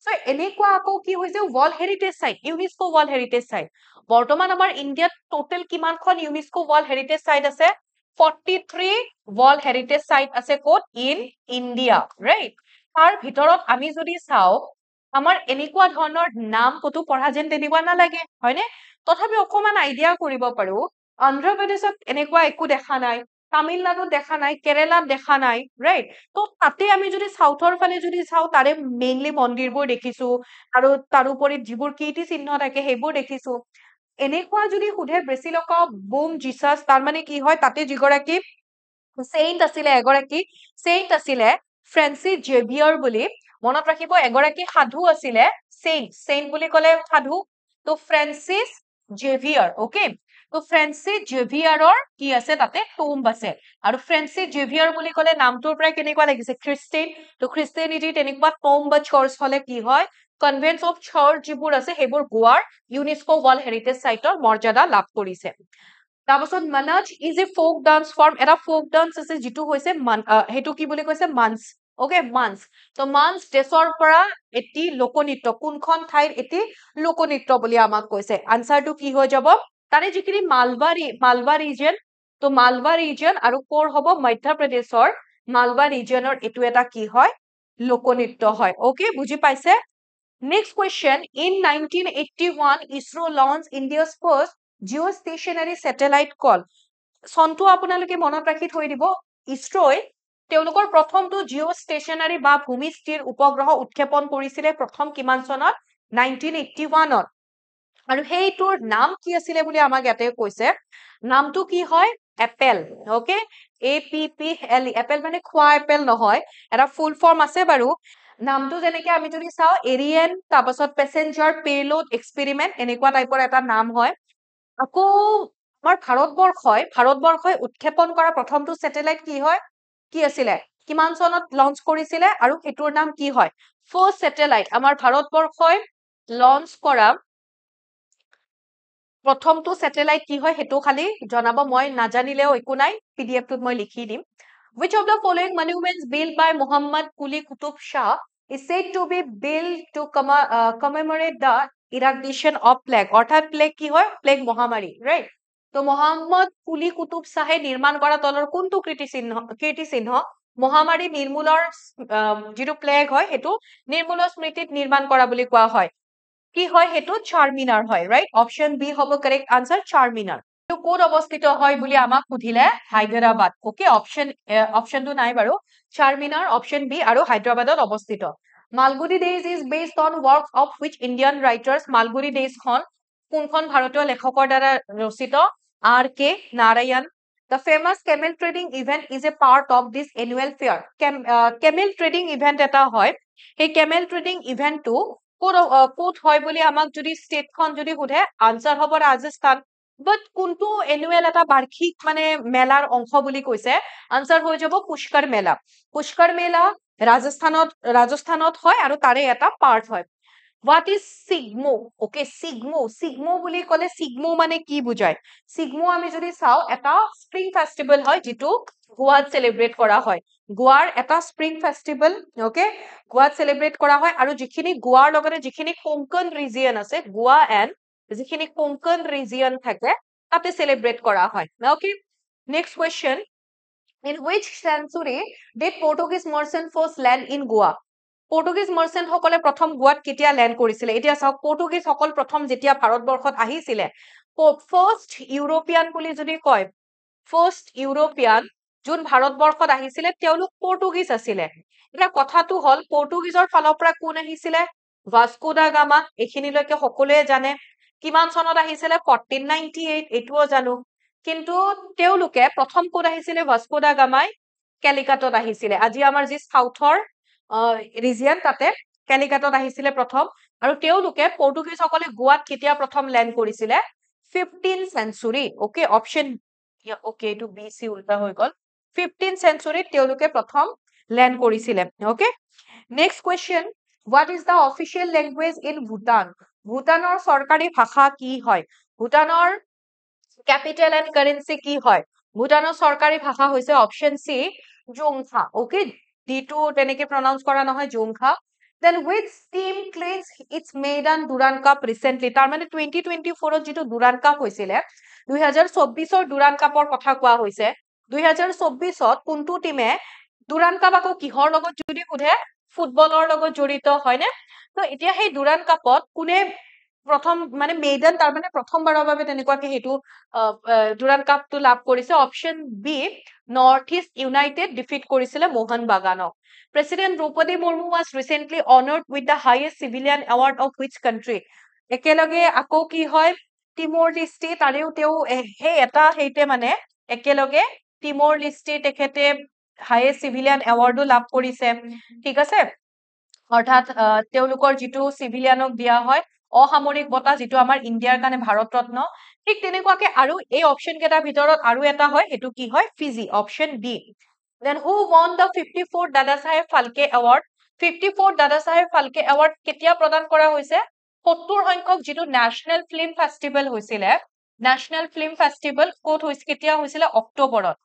সো এনেকুৱা আকৌ কি হৈছে world heritage site UNESCO world heritage site বৰ্তমান আমাৰ ইণ্ডিয়াত টোটেল কিমানখন ইউনেস্কো ৱৰ্ল্ড হেৰিটেজ সাইট আছে 43 ৱৰ্ল্ড হেৰিটেজ সাইট আছে ক'ত ইন ইণ্ডিয়া ৰাইট তাৰ ভিতৰত আমি যদি চাও আমাৰ এনেকুৱা ধৰণৰ নাম কতো পঢ়া যেন তেনেকুৱা নালাগে হয়নে তথাপি অকমান আইডিয়া কৰিব পাৰো অন্ধ্ৰ প্ৰদেশত এনেকুৱা একো দেখা নাই তামিলনাডুত দেখা নাই কেৰেলাত দেখা নাই ৰাইট তো তাতে আমি যদি সাউথৰ ফালে যদি চাও তাৰে মেইনলি মন্দিৰবোৰ দেখিছো আৰু তাৰোপৰি যিবোৰ কীৰ্তি চিহ্ন থাকে সেইবোৰ দেখিছো এনেকুৱা যদি সুধে বেছিলকা বুম জিসাস তাৰ মানে কি হয় তাতে যিগৰাকী চেইন্ট আছিলে এগৰাকী চেইন্ট আছিলে ফ্ৰেন্সিস জেভিয়াৰ বুলি মনত ৰাখিব এগৰাকী সাধু আছিলে চেইন্ট চেইন্ট বুলি ক'লে সাধু তো ফ্ৰেন্সিস জেভিয়াৰ ওকে তো ফ্ৰেন্সিস জেভিয়াৰৰ কি আছে তাতে টুম্ব আছে আৰু ফ্ৰেন্সিস জেভিয়াৰ বুলি ক'লে নামটোৰ পৰা কেনেকুৱা লাগিছে খ্ৰীষ্টিয়ান তো খ্ৰীষ্টিয়ানিটি তেনেকুৱা টুম্ব বা চাৰ্চ হলে কি হয় কনভেন্টছ অফ চাৰ্চ যিবোৰ আছে সেইবোৰ গোৱাৰ ইউনেস্কো ৱৰ্ল্ড হেৰিটেজ সাইটৰ মৰ্যাদা লাভ কৰিছে তাৰপাছত মানাজ is a folk dance form এটা ফোক ডান্স আছে যিটো হৈছে সেইটো কি বুলি কৈছে মান্স ওকে মান্স তো মান্স দেশৰ পৰা এটি লোকনৃত্য কোনখন ঠাইৰ এটি লোকনৃত্য বুলি আমাক কৈছে আনসাৰটো কি হৈ যাব তাৰে যিখিনি মালৱা ৰিজন তো মালৱা ৰিজন আৰু ক'ৰ হ'ব মধ্য প্ৰদেশৰ মালৱা ৰিজনৰ এইটো এটা কি হয় লোকনৃত্য হয় ওকে বুজি পাইছে Next question. In 1981, ISRO launched India's first geostationary satellite call. চনটো আপোনালোকে মনত ৰাখি থৈ দিব ইছৰোই তেওঁলোকৰ প্ৰথমটো জিঅ'ষ্টেচনাৰী বা ভূমিস্থিৰ উপগ্ৰহ উৎক্ষেপণ কৰিছিলে প্ৰথম কিমান চনত 1981ত আৰু সেইটোৰ নাম কি আছিলে বুলি আমাক ইয়াতে কৈছে নামটো কি হয় এপেল ওকে APPL এপেল মানে খোৱা এপেল নহয় এটা ফুল ফৰ্ম আছে বাৰু নামটো যেনেকে আমি যদি চাও এৰিয়েন তাৰপাছত পেসেঞ্জাৰ পেলোড এক্সপেৰিমেন্ট এনেকুৱা টাইপৰ এটা নাম হয় আকৌ আমাৰ ভাৰতবৰ্ষই উৎক্ষেপণ কৰা প্ৰথমটো স্যাটেলাইট কি হয় কি আছিলে কিমান চনত লঞ্চ কৰিছিলে আৰু এটোৰ নাম কি হয় ফাৰ্স্ট স্যাটেলাইট আমাৰ ভাৰতবৰ্ষই লঞ্চ কৰা প্ৰথমটো স্যাটেলাইট কি হয় হেতু খালি জনাব মই নাজানিলেও একো নাই পিডিএফ টোত মই লিখি দিম which of the following monuments built by Muhammad Quli Qutub Shah is said to be built to commemorate the eradication of plague অর্থাৎ প্লেগ কি হয় প্লেগ মহামাৰী right তো মোহাম্মদ কুলি কুতুব শাহে নিৰ্মাণ কৰা তলৰ কোনটো কীৰ্তিচিহ্ন মহামাৰী নিৰ্মূলৰ যিটো প্লেগ হয় হেতু নিৰ্মূলৰ স্মৃতিত নিৰ্মাণ কৰা বুলি কোৱা হয় কি হয় হেতু চাৰমিনাৰ হয় ৰাইট অপশন বি হ'ব কাৰেক্ট আনসাৰ চাৰমিনাৰ তো কোড অৱস্থিত হয় বুলি আমাক সুধিলে হায়দৰাবাদ ওকে অপশনটো নাই বাৰু চাৰমিনাৰ অপশন বি আৰু হায়দৰাবাদত অৱস্থিত Malgudi days is based on works of which Indian writers Malgudi days খন কোনখন ভাৰতীয় লেখকৰ দ্বাৰা ৰচিত RK Narayan The famous camel trading event is a part of this annual fair. Camel trading event এটা হয় সেই camel trading event টো ক'ত হয় বুলি আমাক যদি ষ্টেট খন যদি সুধে আনসাৰ হ'ব ৰাজস্থান বাট কোনটো এনুৱেল এটা বাৰ্ষিক মানে মেলাৰ অংশ বুলি কৈছে আনসাৰ হৈ যাব পুষ্কৰ মেলা ৰাজস্থানত হয় আৰু তাৰে এটা পাৰ্ট হয় What is Sigmo? Okay, Sigmo বুলি ক'লে Sigmo মানে কি বুজায় Sigmo আমি যদি চাও এটা স্প্ৰিং ফেষ্টিভেল হয় যেটো গোৱাত সেলিব্ৰেট কৰা হয় গোৱাৰ এটা স্প্ৰিং ফেষ্টিভেল ওকে গোৱাত সেলিব্ৰেট কৰা হয় আৰু যিখিনি গোৱাৰ লগতে যিখিনি কোংকণ ৰিজিয়ন আছে গোৱা এণ্ড যিখিনি কোংকণ ৰিজিয়ন থাকে তাতে সেলিব্ৰেট কৰা হয় okay next question In which century did Portuguese merchant first land in Goa? Portuguese merchant সকলে প্ৰথম গোৱাত কেতিয়া ল্যান্ড কৰিছিলে এতিয়া চাওক পৰ্তুগীজ সকল প্ৰথম যেতিয়া ভাৰতবৰ্ষত আহিছিলে ফাৰ্স্ট ইউৰোপিয়ান বুলি যদি কয় ফাৰ্স্ট ইউৰোপিয়ান যোন ভাৰতবৰ্ষত আহিছিলে তেওঁলোক পৰ্তুগীজ আছিলে এটা কথাটো হল পৰ্তুগীজৰ ফালৰ পৰা কোন আহিছিলে ভাস্কো দা গামা এখিনিলৈকে সকলোৱে জানে কিমান চনত আহিছিলে 1498 এটোও জানো কিন্তু তেওঁলোকে প্ৰথম কোন আহিছিলে ভাস্কো দা গামাই কেলিকাটত আহিছিলে আজি আমাৰ যি সাউথৰ ৰিজিয়ন তাতে কেলিকাটত আহিছিলে প্ৰথম আৰু তেওঁলোকে পৰ্তুগীজ সকলে গোৱাত কেতিয়া প্ৰথম ল্যান্ড কৰিছিলে 15th century okay option okay এটো BC উল্টা হৈ গল 15th century তেওঁলোকে প্ৰথম ল্যান্ড কৰিছিলে okay next question what is the official language in Bhutan ভুটানৰ চৰকাৰী ভাষা কি হয় ভুটানৰ ক্যাপিটাল এন্ড কাৰেন্সি কি হয় ভুটানৰ চৰকাৰী ভাষা হৈছে অপশন সি জোংখা ওকে ডি টু তেনেকে প্ৰনাউন্স কৰা নহয় জোংখা Then which team cleans its maiden Durand Cup recently? তাৰ মানে 2024 যিটো Durand Cup হৈছিলে 2024 Durand Cupৰ কথা কোৱা হৈছে 2024 কোনটো টিমে Durand Cup আকৌ কিহৰ লগত যদি সোধে ফুটবলৰ লগত জড়িত হয়নে তো এতিয়া সেই Durand Cupত কোনে প্ৰথম মানে মেইডেন তাৰ মানে প্ৰথমবাৰৰ বাবে তেনেকুৱাকে হেতু Durand Cup টো লাভ কৰিছে option B north east united defeat কৰিছিলে মোহন বাগানক President Draupadi Murmu was recently honored with the highest civilian award of which country? একেলগে আকৌ কি হয় টিমোৰ লিস্টি তাৰেও তেও হে এটা হেইতে মানে একেলগে টিমোৰ লিস্টি তেখেতে হাইয়েষ্ট সিভিলিয়ান এৱাৰ্ডো লাভ কৰিছে ঠিক আছে অৰ্থাৎ তেওঁলোকৰ যিটো সিভিলিয়ানক দিয়া হয় অসামৰিক বঁটা যিটো আমাৰ ইণ্ডিয়াৰ কাৰণে ভাৰত ৰত্ন ঠিক তেনেকুৱাকে আৰু এই অপচন কেইটাৰ ভিতৰত আৰু এটা হয় হেতু কি হয় Fiji option B Then who won the 54th Dadasaheb Phalke Award? 54th Dadasaheb Phalke Award কেতিয়া প্ৰদান কৰা হৈছে 70 সংখ্যক যিটো ন্যাশনাল ফিল্ম ফেষ্টিভেল হৈছিলে ন্যাশনাল ফিল্ম ফেষ্টিভেল কোত হৈছিল কেতিয়া হৈছিল অক্টোবৰত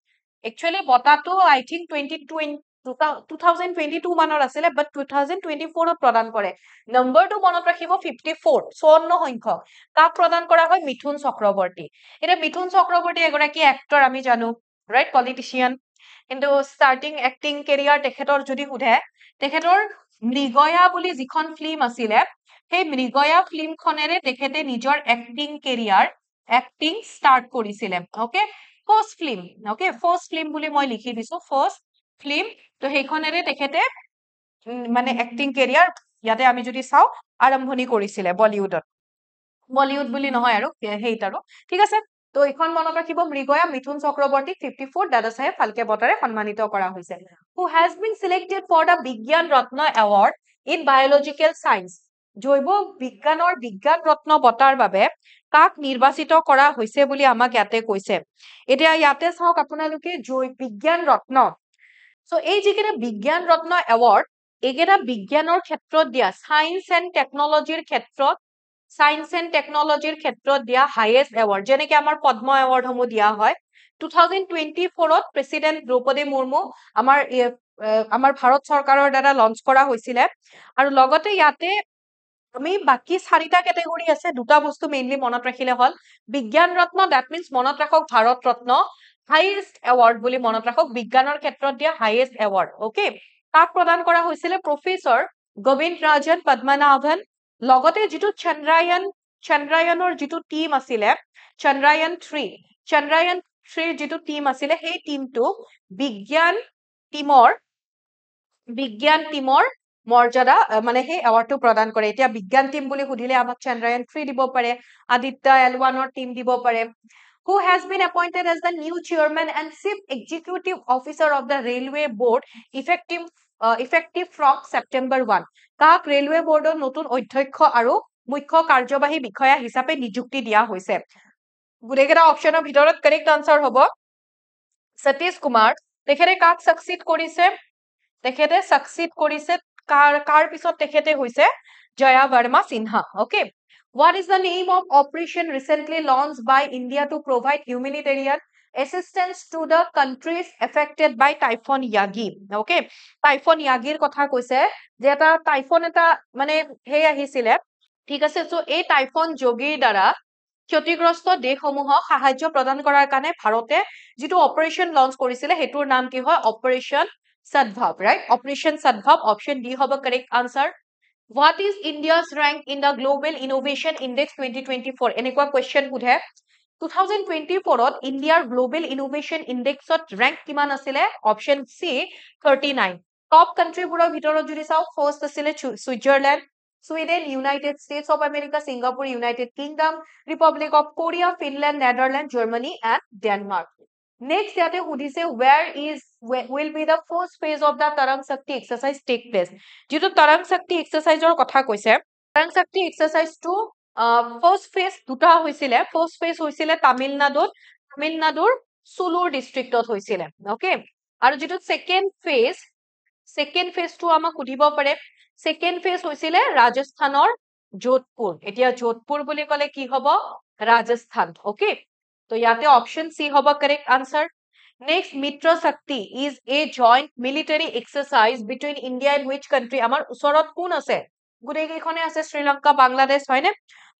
একচুয়ালি বঁটাটো আই থিংক 2022 মানৰ আছিলে বাট 2024 ত প্ৰদান কৰে নম্বৰটো মনত ৰাখিব 54 54 সংখ্যক কাক প্ৰদান কৰা হয় মিথুন চক্ৰৱৰ্তী এটা মিথুন চক্ৰৱৰ্তী এগৰাকী এক্টৰ আমি জানো ৰাইট পলিটিশিয়ান কিন্তু ষ্টাৰ্টিং এক্টিং কেৰিয়াৰ তেখেতৰ যদি সোধে তেখেতৰ মৃগয়া বুলি যিখন ফিল্ম আছিলে সেই মৃগয়া ফিল্মখনেৰে তেখেতে নিজৰ এক্টিং কেৰিয়াৰ এক্টিং ষ্টাৰ্ট কৰিছিলে okay first film okay first film বুলি মই লিখি দিছো ফাৰ্স্ট ফিল্ম তো সেইখনেৰে তেখেতে মানে এক্টিং কেৰিয়াৰ ইয়াতে আমি যদি চাও আৰম্ভণি কৰিছিলে বলিউডত বলিউড বুলি নহয় আৰু হেইত আৰু ঠিক আছে তো এইখন মনত ৰাখিব মৃগয়া মিথুন চক্ৰৱৰ্তী 54 দাদাসাহেব ফালকে বঁটাৰে সন্মানিত কৰা হৈছে who has been selected for the বিজ্ঞান ৰত্ন award in biological science জৈৱ বিজ্ঞানৰ বিজ্ঞান ৰত্ন বঁটাৰ বাবে কাক নিৰ্বাচিত কৰা হৈছে বুলি আমাক ইয়াতে কৈছে এতিয়া ইয়াতে চাওক আপোনালোকে বিজ্ঞান ৰত্ন সো এই যিকেইটা বিজ্ঞান ৰত্ন award এইকেইটা বিজ্ঞানৰ ক্ষেত্ৰত দিয়া সায়েন্স এণ্ড টেকনলজিৰ ক্ষেত্ৰত সায়েন্স এণ্ড টেকনলজিৰ ক্ষেত্ৰত দিয়া হাইয়েষ্ট এৱাৰ্ড যেনেকৈ আমাৰ পদ্ম এৱাৰ্ড সমূহ দিয়া হয় 2024 ত প্ৰেসিডেন্ট দ্ৰৌপদী মুৰ্মু আমাৰ ভাৰত চৰকাৰৰ দ্বাৰা লঞ্চ কৰা হৈছিল আৰু লগতে ইয়াতে আমি বাকি চাৰিটা ক্যাটাগৰী আছে দুটা বস্তু মেইনলি মনত ৰাখিলে হল বিজ্ঞান ৰত্ন দ্যাট মিন্স মনত ৰাখক ভাৰত ৰত্ন হাইয়েষ্ট এৱাৰ্ড বুলি মনত ৰাখক বিজ্ঞানৰ ক্ষেত্ৰত দিয়া হাইয়েষ্ট এৱাৰ্ড ওকে কাক প্ৰদান কৰা হৈছিল প্ৰফেসৰ গোবিন্দ ৰাজন পদ্মনাভন লগতে যিটো চন্দ্ৰায়নৰ যিটো টিম আছিল চন্দ্ৰায়ন 3 যিটো টিম আছিল সেই টিমটো বিজ্ঞান টিমৰ মৰ্যাদা মানে সেই এৱাৰ্ডটো প্ৰদান কৰে এতিয়া বিজ্ঞান টিম বুলি সুধিলে আমাক চন্দ্ৰায়ন 3 দিব পাৰে আদিত্য L1ৰ টিম দিব পাৰে who has been appointed as the new chairman and chief executive officer of the railway board effective from September 1 কাক ৰেলৱে বোৰ্ডৰ নতুন অধ্যক্ষ আৰু মুখ্য কাৰ্যবাহী বিষয়া হিচাপে নিযুক্তি দিয়া হৈছে গুটেকেটা অপচনৰ ভিতৰত কাৰেক্ট আনসাৰ হ'ব সতীশ কুমাৰ তেখেতে কাক সাকসিড কৰিছে কাৰ পিছত তেখেতে হৈছে Jaya Verma Sinha okay What is the name of operation recently launched by India to provide humanitarian assistance to the countries affected by Typhoon Yagi? Okay, Typhoon Yagir কথা কৈছে যে এটা টাইফুন এটা মানে হে আহিছিলে ঠিক আছে সো এই টাইফুন যোগীৰ দ্বাৰা ক্ষতিগ্ৰস্ত দেশসমূহক সাহায্য প্ৰদান কৰাৰ কাৰণে ভাৰতে যেটো অপাৰেশন লঞ্চ কৰিছিলে হেতুৰ নাম কি হয় operation Sadbhav, right? Operation Sadbhav, option D have a correct answer. What is India's rank in the Global Innovation Index 2024? এনেকুৱা question সোধে 2024 ত ইণ্ডিয়াৰ গ্লোবেল ইনোভেশন ইনডেক্সত ৰেংক কিমান আছিলে অপশন সি 39 টপ কান্ট্ৰিবোৰৰ ভিতৰত যদি চাও ফাৰ্স্ট আছিলে সুইজাৰল্যান্ড Sweden, United States of America, Singapore, United Kingdom, Republic of Korea, Finland, Netherlands, Germany and Denmark. Next yate hudise will be the first phase of the Tarang Shakti exercise take place. Jitu Tarang Shakti exercise or kotha koise Tarang Shakti exercise to first phase duta hoisile first phase hoisile Tamil Nadur Sulur district ot hoisile okay aru jitu second phase to ama khudibo pare second phase hoisile Rajasthanor Jodhpur etia Jodhpur boli kole ki hobo Rajasthan okay তো ইয়াতে option সি হ'ব correct answer Next, Mitra Shakti is a joint military exercise between India and which country? আমাৰ ওচৰত কোন আছে? গোটেই কেইখনে আছে শ্ৰীলংকা, বাংলাদেশ, হয়নে?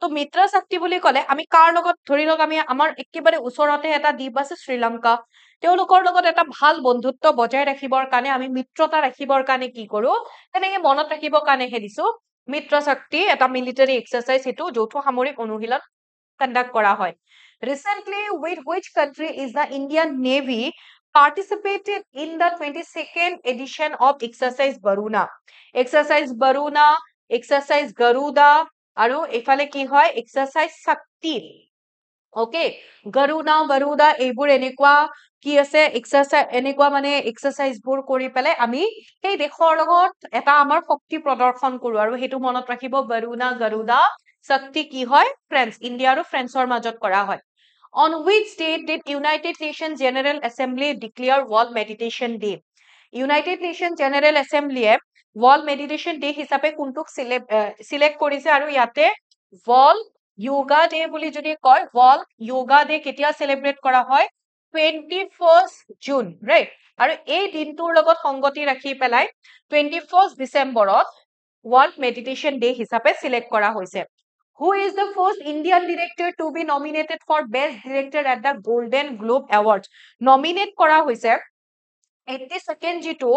তো মিত্ৰা শক্তি বুলি ক'লে আমি কাৰ লগত ধৰি লওক আমি আমাৰ একেবাৰে ওচৰতে এটা দ্বীপ আছে শ্ৰীলংকা। তেওঁলোকৰ লগত এটা ভাল বন্ধুত্ব বজাই ৰাখিবৰ কাৰণে আমি মিত্ৰতা ৰাখিবৰ কাৰণে কি কৰো? তেনেকে মনত ৰাখিবৰ কাৰণেহে দিছো মিত্ৰা শক্তি এটা মিলিটাৰী এক্সাৰচাইজ, সেইটো যৌথ সামৰিক অনুশীলন কণ্ডাক্ট কৰা হয়। Recently, with which country is the Indian Navy participated in the 22nd edition of Exercise Baruna? Exercise Baruna, Exercise Garuda, আৰু এফালে কি হয় Exercise Shakti. Okay, Garuda, Baruda, এইবোৰ এনেকুৱা কি আছে এক্সাৰসাইজ, এনেকুৱা মানে এক্সাৰসাইজ বোৰ কৰি পেলাই আমি সেই দেশৰ লগত এটা আমাৰ শক্তি প্ৰদৰ্শন কৰো, আৰু সেইটো মনত ৰাখিব বাৰুনা গাৰুদা শক্তি কি হয় ফ্ৰেন্স, ইণ্ডিয়া আৰু ফ্ৰেন্সৰ মাজত কৰা হয়। On which date did United Nations General Assembly declare World Meditation Day? United Nations General Assembly World Meditation Day হিচাপে কোনটোক সিলেক্ট কৰিছে, আৰু ইয়াতে World Yoga Day বুলি যদি কয়, World Yoga Day কেতিয়া সেলিব্ৰেট কৰা হয়? 21st June, right? আৰু এই দিনটোৰ লগত সংগতি ৰাখি পেলাই 21st ডিসেম্বৰত World Meditation Day হিচাপে সিলেক্ট কৰা হৈছে। Who is the first Indian director to be nominated for Best Director at the Golden Globe Awards? Nominate করা হয়েছে 82nd যেটো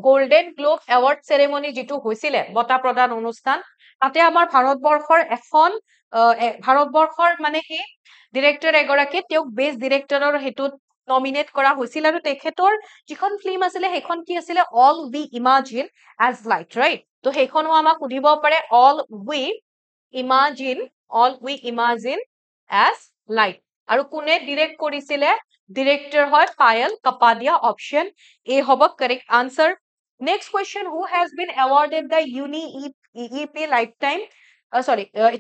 গোল্ডেন গ্লোব এৱাৰ্ড সেৰেমনি যেটো হৈছিলে বঁটা প্ৰদান অনুষ্ঠান, তাতে আমাৰ ভাৰতবৰ্ষৰ মানে কি ডিৰেক্টৰ এগৰাকী তেওঁক বেষ্ট ডিৰেক্টৰৰ হেতুত নমিনেট কৰা হৈছিল, আৰু তেখেতৰ যিখন ফিল্ম আছিলে সেইখন কি আছিলে অল উই ইমাজিন এজ লাইট, ৰাইট? তো সেইখনো আমাক সুধিব পাৰে অল উই ইমাজিন এজ লাইট, আৰু কোনে ডিৰেক্ট কৰিছিলে? ডিৰেক্টৰ হয় পায়েল কাপাডিয়া, অপশন এ হ'ব correct answer. Next question, who has been awarded the UNEP lifetime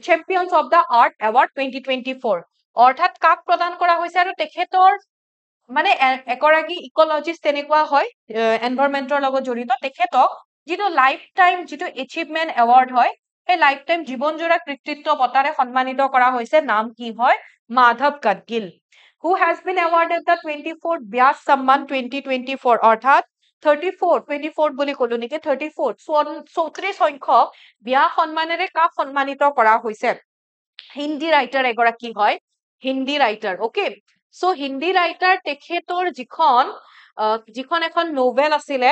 champions of the earth award 2024? অৰ্থাৎ কাক প্ৰদান কৰা হৈছে, আৰু তেখেতৰ মানে এগৰাকী ইকোলজিষ্ট তেনেকুৱা হয় এনভায়ৰনমেন্টৰ লগত জড়িত, তেখেতক যিটো লাইফ টাইম যিটো এচিভমেন্ট এৱাৰ্ড হয় সেই লাইফ টাইম জীৱনজোৰা কৃতিত্ব বঁটাৰে সন্মানিত কৰা হৈছে, নাম কি হয়? Madhav Gadgil. Who has been awarded the 24th Vyas Samman 2024? অৰ্থাৎ 24th বুলি কলো নেকি 34th 34 সংখ্যক ব্যাস সন্মানেৰে কাক সন্মানিত কৰা হৈছে? হিন্দী ৰাইটাৰ এগৰাকী হয়, Hindi writer. Okay, so Hindi writer তেখেতৰ যিখন এখন নোভেল আছিলে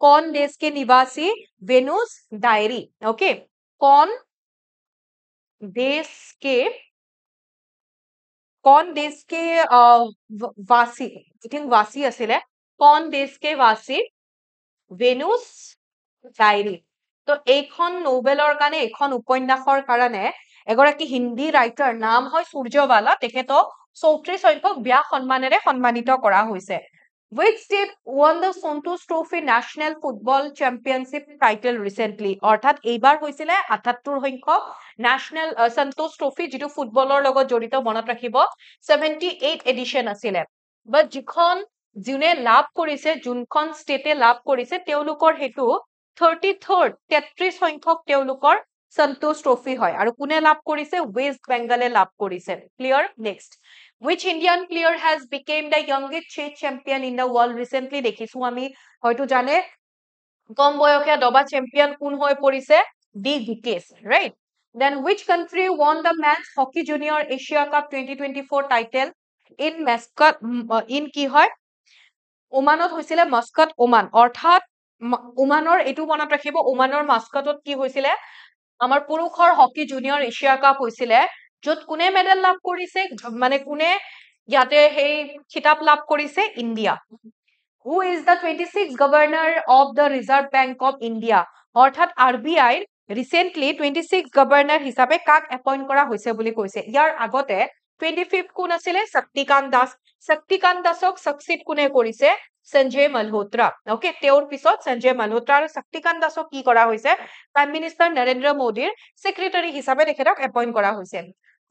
কন দেশ কে নিবাসী, ভেনুস ডায়েৰী। ওকে, কন দেশ কে वासी, I think वासी আছিলে, कौन देश के वासी, ভেনুস ডায়েৰী। তো এইখন নোবেলৰ কাৰণে, এইখন উপন্যাসৰ কাৰণে এগৰাকী হিন্দী ৰাইটাৰ নাম হয় সূৰ্যবালা, তেখেতক 34 সংখ্যক ব্যাস সন্মানেৰে সন্মানিত কৰা হৈছে। Which state won the Santosh Trophy National Football Championship title recently? অৰ্থাৎ এইবাৰ হৈছিলে 78 সংখ্যক ন্যাশনাল সন্তোষ ট্ৰফি, যেটো ফুটবলৰ লগত জড়িত, মনত ৰাখিব 78 এডিশন আছিলে। বাট যোনে লাভ কৰিছে, যোনখন ষ্টেটে লাভ কৰিছে তেওঁলোকৰ হেতু 33 সংখ্যক তেওঁলোকৰ সন্তোষ ট্ৰফি হয়, আৰু কোনে লাভ কৰিছে? ওয়েস্ট বেংগলে লাভ কৰিছে। Clear? Next, which Indian player has became the youngest chess champion in the world recently? দেখিছো আমি, হয়তো জানে কম বয়সীয়া দবা চেম্পিয়ন কোন হৈ পৰিছে? D Gukesh, right? Then which country won the men's hockey junior Asia Cup 2024 title in Muscat? In কি হয়? ওমানত হৈছিলে, মাস্কাট ওমান। অৰ্থাৎ ওমানৰ এইটো মনত ৰাখিব, ওমানৰ মাস্কাটত কি হৈছিলে? আমাৰ পুৰুষৰ হকি জুনিয়ৰ এছিয়া কাপ হৈছিলে, য'ত কোনে মেডেল লাভ কৰিছে, মানে কোনে ইয়াতে সেই খিতাপ লাভ কৰিছে? India. Who is the 26th governor of the Reserve Bank of India? অৰ্থাৎ RBI ৰিসেন্টলি 26 গভৰ্ণৰ হিচাপে কাক এপইন্ট কৰা হৈছে বুলি কৈছে। ইয়াৰ আগতে 25th কোন আছিলে? শক্তিকান্ত দাস। শক্তিকান্ত দাসক সাকসিড কোনে কৰিছে? সঞ্জয় মালহোত্ৰা। ওকে, তেওঁৰ পিছত সঞ্জয় মালহোত্ৰা আৰু শক্তিকান্ত দাসক কি কৰা হৈছে? প্ৰাইম মিনিষ্টাৰ নৰেন্দ্ৰ মোদীৰ সেক্ৰেটাৰী হিচাপে তেখেতক এপইন্ট কৰা হৈছে।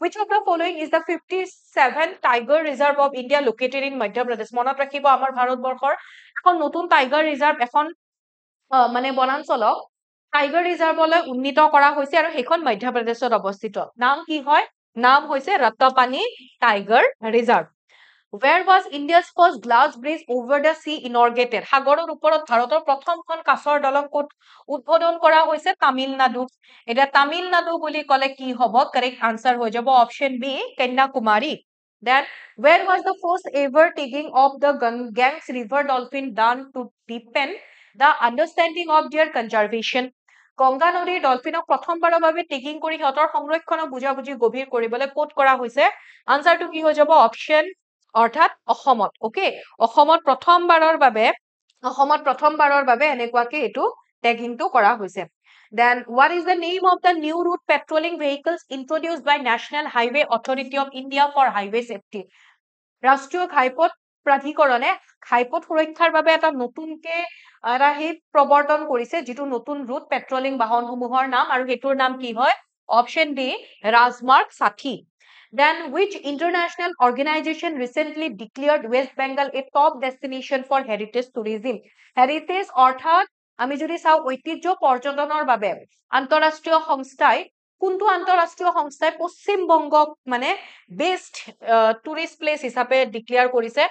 Which of the following is the 57th Tiger Reserve of India located in Madhya Pradesh? মনত ৰাখিব, আমাৰ ভাৰতবৰ্ষৰ এখন নতুন টাইগাৰ ৰিজাৰ্ভ এখন মানে বনাঞ্চলক টাইগাৰ ৰিজাৰ্ভলৈ উন্নীত কৰা হৈছে, আৰু সেইখন মধ্য প্ৰদেশত অৱস্থিত। নাম কি হয়? নাম হৈছে Rattapani tiger reserve. Where was India's first glass bridge over the sea inaugurated? সাগৰৰ ওপৰত ভাৰতৰ প্ৰথমখন কাঁচৰ দলং ক'ত উদ্বোধন কৰা হৈছে? তামিলনাডু। এতিয়া তামিলনাডু বুলি ক'লে কি হ'ব? Correct answer হৈ যাব option B, Kanyakumari. Then, where was the first ever tagging of the Ganges river dolphin done to deepen the understanding of their conservation? Ganga নদীৰ ডলফিনক প্ৰথমবাৰৰ বাবে টেগিং কৰি সিহঁতৰ সংৰক্ষণক বুজাবুজি গভীৰ কৰিবলৈ ক'ত কৰা হৈছে? আনসাৰটো কি হৈ যাব? অপশ্যন অৰ্থাৎ অসমত। ওকে, অসমত প্ৰথমবাৰৰ বাবে এনেকুৱাকে এইটো টেগিংটো কৰা হৈছে। Then, what is the name of the new route patrolling vehicles introduced by National Highway Authority of India for highway safety? ৰাষ্ট্ৰীয় ঘাইপথ প্ৰাধিকৰণে ঘাইপথ সুৰক্ষাৰ বাবে এটা নতুনকে এটা প্ৰৱৰ্তন কৰিছে, যিটো নতুন ৰুট পেট্ৰলিং বাহনসমূহৰ নাম, আৰু সেইটোৰ নাম কি হয়? অপশ্যন ডি, ৰাজমাৰ্গ 60। Then, which international organization recently declared West Bengal a top destination for heritage tourism? Heritage অৰ্থাৎ আমি যদি চাওঁ ঐতিহ্য পৰ্যটনৰ বাবে আন্তঃৰাষ্ট্ৰীয় সংস্থাই কোনটো আন্তঃৰাষ্ট্ৰীয় সংস্থাই পশ্চিম বংগক মানে বেষ্ট টুৰিষ্ট প্লেচ হিচাপে ডিক্লেয়াৰ কৰিছে?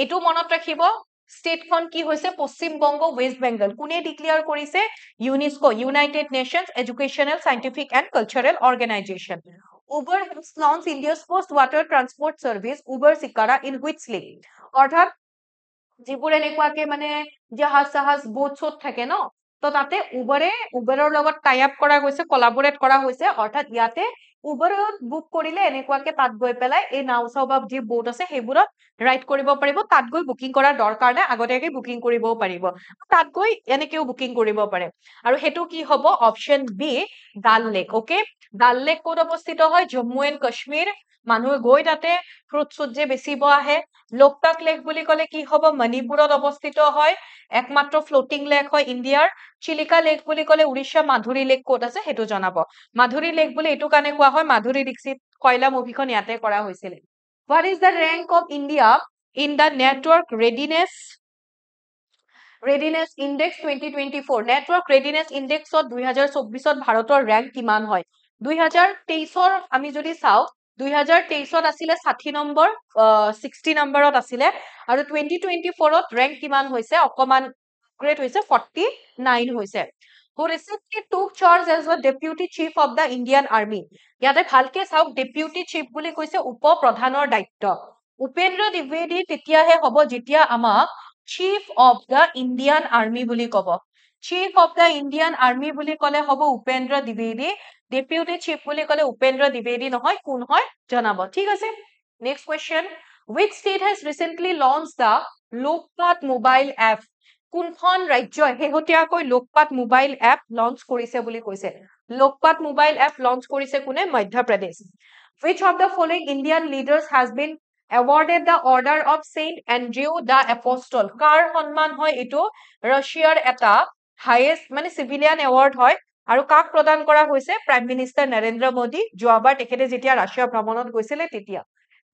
এইটো মনত ৰাখিব, ষ্টেটখন কি হৈছে? পশ্চিম বংগ, ৱেষ্ট বেংগল। কোনে ডিক্লেয়াৰ কৰিছে? UNESCO, United nations educational, scientific and cultural organisation. Uber has launched India's first water transport service, Uber Sikara, in which lake? অৰ্থাৎ যিবোৰ এনেকুৱাকে মানে জাহাজ বোট থাকে ন, তো তাতে উবেৰৰ লগত টাই আপ কৰা গৈছে, কলাবৰেট কৰা হৈছে। অৰ্থাৎ ইয়াতে উবেৰত বুক কৰিলে এনেকুৱাকে তাত গৈ পেলাই এই নাও চাও বা যি বোট আছে সেইবোৰত ৰাইড কৰিব পাৰিব। তাত গৈ বুকিং কৰাৰ দৰকাৰ নাই, আগতীয়াকে বুকিং কৰিবও পাৰিব। তাত গৈ এনেকেও বুকিং কৰিব পাৰে। আৰু সেইটো কি হ'ব? অপশ্যন বি, ডাল লেক। ওকে, ডাল লেক ক'ত অৱস্থিত হয়? জম্মু এণ্ড কাশ্মীৰ। মানুহে গৈ তাতে ফ্ৰুট চুট যে বেচিব আহে। লোকটাক লেক বুলি ক'লে কি হ'ব? মণিপুৰত অৱস্থিত হয়, একমাত্ৰ ফ্লোটিং লেক হয় ইণ্ডিয়াৰ। চিলিকা লেক বুলি ক'লে উৰিষ্যা। মাধুৰী লেক ক'ত আছে সেইটো জনাব। মাধুৰী লেক বুলি এইটো কাৰণে কোৱা হয়, মাধুৰী দীক্ষিত কয়লা মুভিখন ইয়াতে কৰা হৈছিল। What is the rank of India in the Network Readiness Index 2024? Network Readiness Index 2024 ভাৰতৰ ৰেংক কিমান হয়? 2023 আমি যদি চাওঁ, 2023 আছিলে 60 নম্বৰ, 60 নম্বৰত আছিলে, আৰু 2024 ৰেংক কিমান হৈছে? অকমান গ্ৰেড হৈছে, 49 হৈছে। Who recently took charge as the Deputy Chief of the Indian Army? ইয়াতে ভালকে চাওক, ডেপিউটি চিফ বুলি কৈছে উপ-প্ৰধানৰ দায়িত্ব। উপেন্দ্ৰ দ্বিবেদী তেতিয়াহে হ'ব যেতিয়া আমাক chief of the Indian army বুলি ক'ব। Chief of the Indian army বুলি ক'লে হ'ব উপেন্দ্ৰ দ্বিবেদী। ডেপিউটি চিফ বুলি ক'লে উপেন্দ্ৰ দ্বিবেদী নহয়, কোন হয় জনাব। ঠিক আছে, next question. Which state has recently launched the Lokpath mobile app? কোনখন ৰাজ্যই শেহতীয়াকৈ লোকপাত মোবাইল এপ লঞ্চ কৰিছে বুলি কৈছে? লোকপাত মোবাইল এপ লঞ্চ কৰিছে কোনে? Madhya Pradesh. Which of the following Indian leaders has been awarded the order of Saint Andrew the Apostle? কাৰ সন্মান হয় এইটো? ৰাছিয়াৰ এটা হাইয়েষ্ট মানে চিভিলিয়ান এৱাৰ্ড হয়, আৰু কাক প্ৰদান কৰা হৈছে? Prime minister Narendra Modi. যোৱাবাৰ তেখেতে যেতিয়া ৰাছিয়া ভ্ৰমণত গৈছিলে তেতিয়া।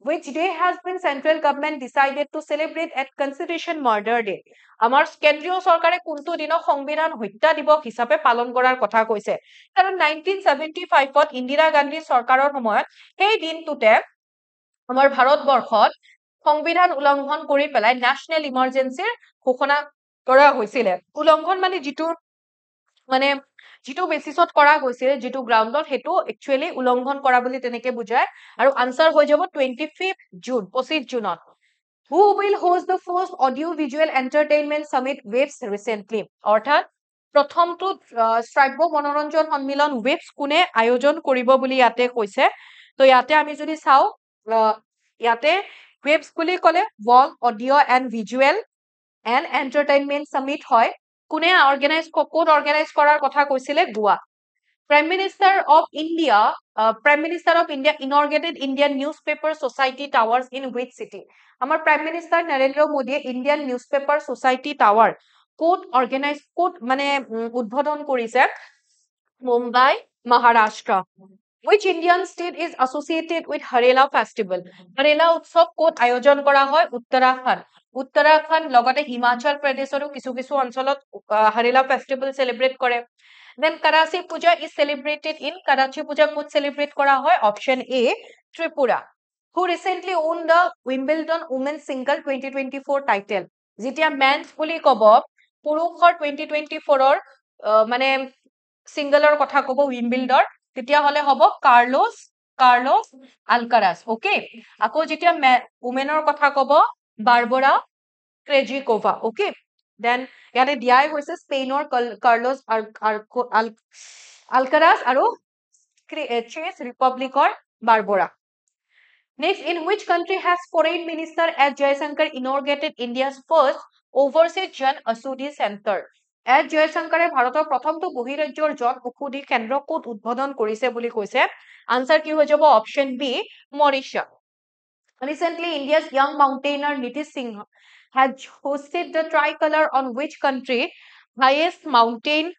Which day has been central government decided to celebrate at Constitution Murder Day? আমাৰ কেন্দ্ৰীয় চৰকাৰে কোনটো দিনক সংবিধান হত্যা দিৱস হিচাপে পালন কৰাৰ কথা কৈছে? কাৰণ 1975 ইন্দিৰা গান্ধী চৰকাৰৰ সময়ত সেই দিনটোতে আমাৰ ভাৰতবৰ্ষত সংবিধান উলংঘন কৰি পেলাই নেশ্যনেল ইমাৰ্জেঞ্চিৰ ঘোষণা কৰা হৈছিলে। উলংঘন মানে যিটো বেচিছত কৰা গৈছিল, যিটো গ্ৰাউণ্ডত, সেইটো একচুৱেলি উলংঘন কৰা বুলি তেনেকে বুজায়। আৰু আনসাৰ হৈ যাব 25 জুন, 25 জুনত। Who will host the first audio visual entertainment summit WEBS recently? অৰ্থাৎ প্ৰথমটো শ্ৰাব্য মনোৰঞ্জন সন্মিলন WEBS কোনে আয়োজন কৰিব বুলি ইয়াতে কৈছে? তো ইয়াতে আমি যদি চাওঁ, ইয়াতে WEBS বুলি ক'লে World Audio and Visual and Entertainment Summit হয়। কোনে ক'ত অৰ্গেনাইজ কৰাৰ কথা কৈছিলে? গোৱা। Prime Minister of India inaugurated Indian Newspaper Society Towers in which city? আমাৰ প্ৰাইম মিনিষ্টাৰ নৰেন্দ্ৰ মোদীয়ে ইণ্ডিয়ান নিউজপেপাৰ ছচাইটি টাৱাৰ ক'ত মানে উদ্বোধন কৰিছে? Mumbai, Maharashtra. Which Indian state is associated with Harela Festival? Harela উৎসৱ ক'ত আয়োজন কৰা হয়? উত্তৰাখণ্ড। উত্তৰাখণ্ড লগতে হিমাচল প্ৰদেশৰো কিছু অঞ্চলত হাৰেলা ফেষ্টিভেল চেলিব্ৰেট কৰে। Then Karachi Puja is celebrated in Karachi Puja ক'ত চেলিব্ৰেট কৰা হয়? Option A, Tripura. who recently won the Wimbledon Women's Single 2024 title. যেতিয়া men's বুলি কব পুৰুষৰ 2024ৰ মানে সিঙ্গলৰ কথা কব উইম্বলডৰ তেতিয়া হলে হব কাৰ্লোছ আলকাৰাজ ওকে আকৌ যেতিয়া ওমেনৰ কথা কব বাৰবৰা ক্ৰেজিকোভা ওকে দেন ইয়াতে দিয়াই হৈছে স্পেইনৰ কাৰ্লোছ আলকাৰাজ আৰু check ৰিপাব্লিকৰ বাৰবৰা Next, in which country has Foreign Minister S. Jaishankar inaugurated India's first overseas Jan Aushadhi Center? S. Jaishankare ভাৰতৰ প্ৰথমটো বহিৰাজ্যৰ জন ঔষধি কেন্দ্ৰ ক'ত উদ্বোধন কৰিছে বুলি কৈছে আনসাৰ কি হৈ যাব option B Mauritius Recently, India's young mountaineer Nitish Singh has hosted the tricolor on which country highest mountain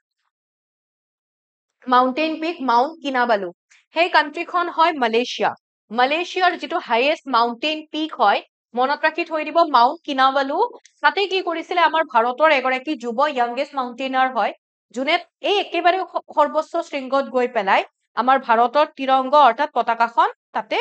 peak Mount Kinabalu. Hey country খন হয় মালয়েছিয়া মালয়েছিয়াৰ যেটো হাইয়েস্ট মাউন্টেইন পিক হয় মনত ৰাখি থৈ দিব মাউন্ট কিনাবালু তাতে কি কৰিছিলে আমাৰ ভাৰতৰ এগৰাকী যুৱ ইয়াংগেষ্ট মাউন্টেইনাৰ হয় যোনে এই একেবাৰে সৰ্বোচ্চ শৃংগত গৈ পেলাই আমাৰ ভাৰতৰ তিৰংগ অৰ্থাৎ পতাকাখন তাতে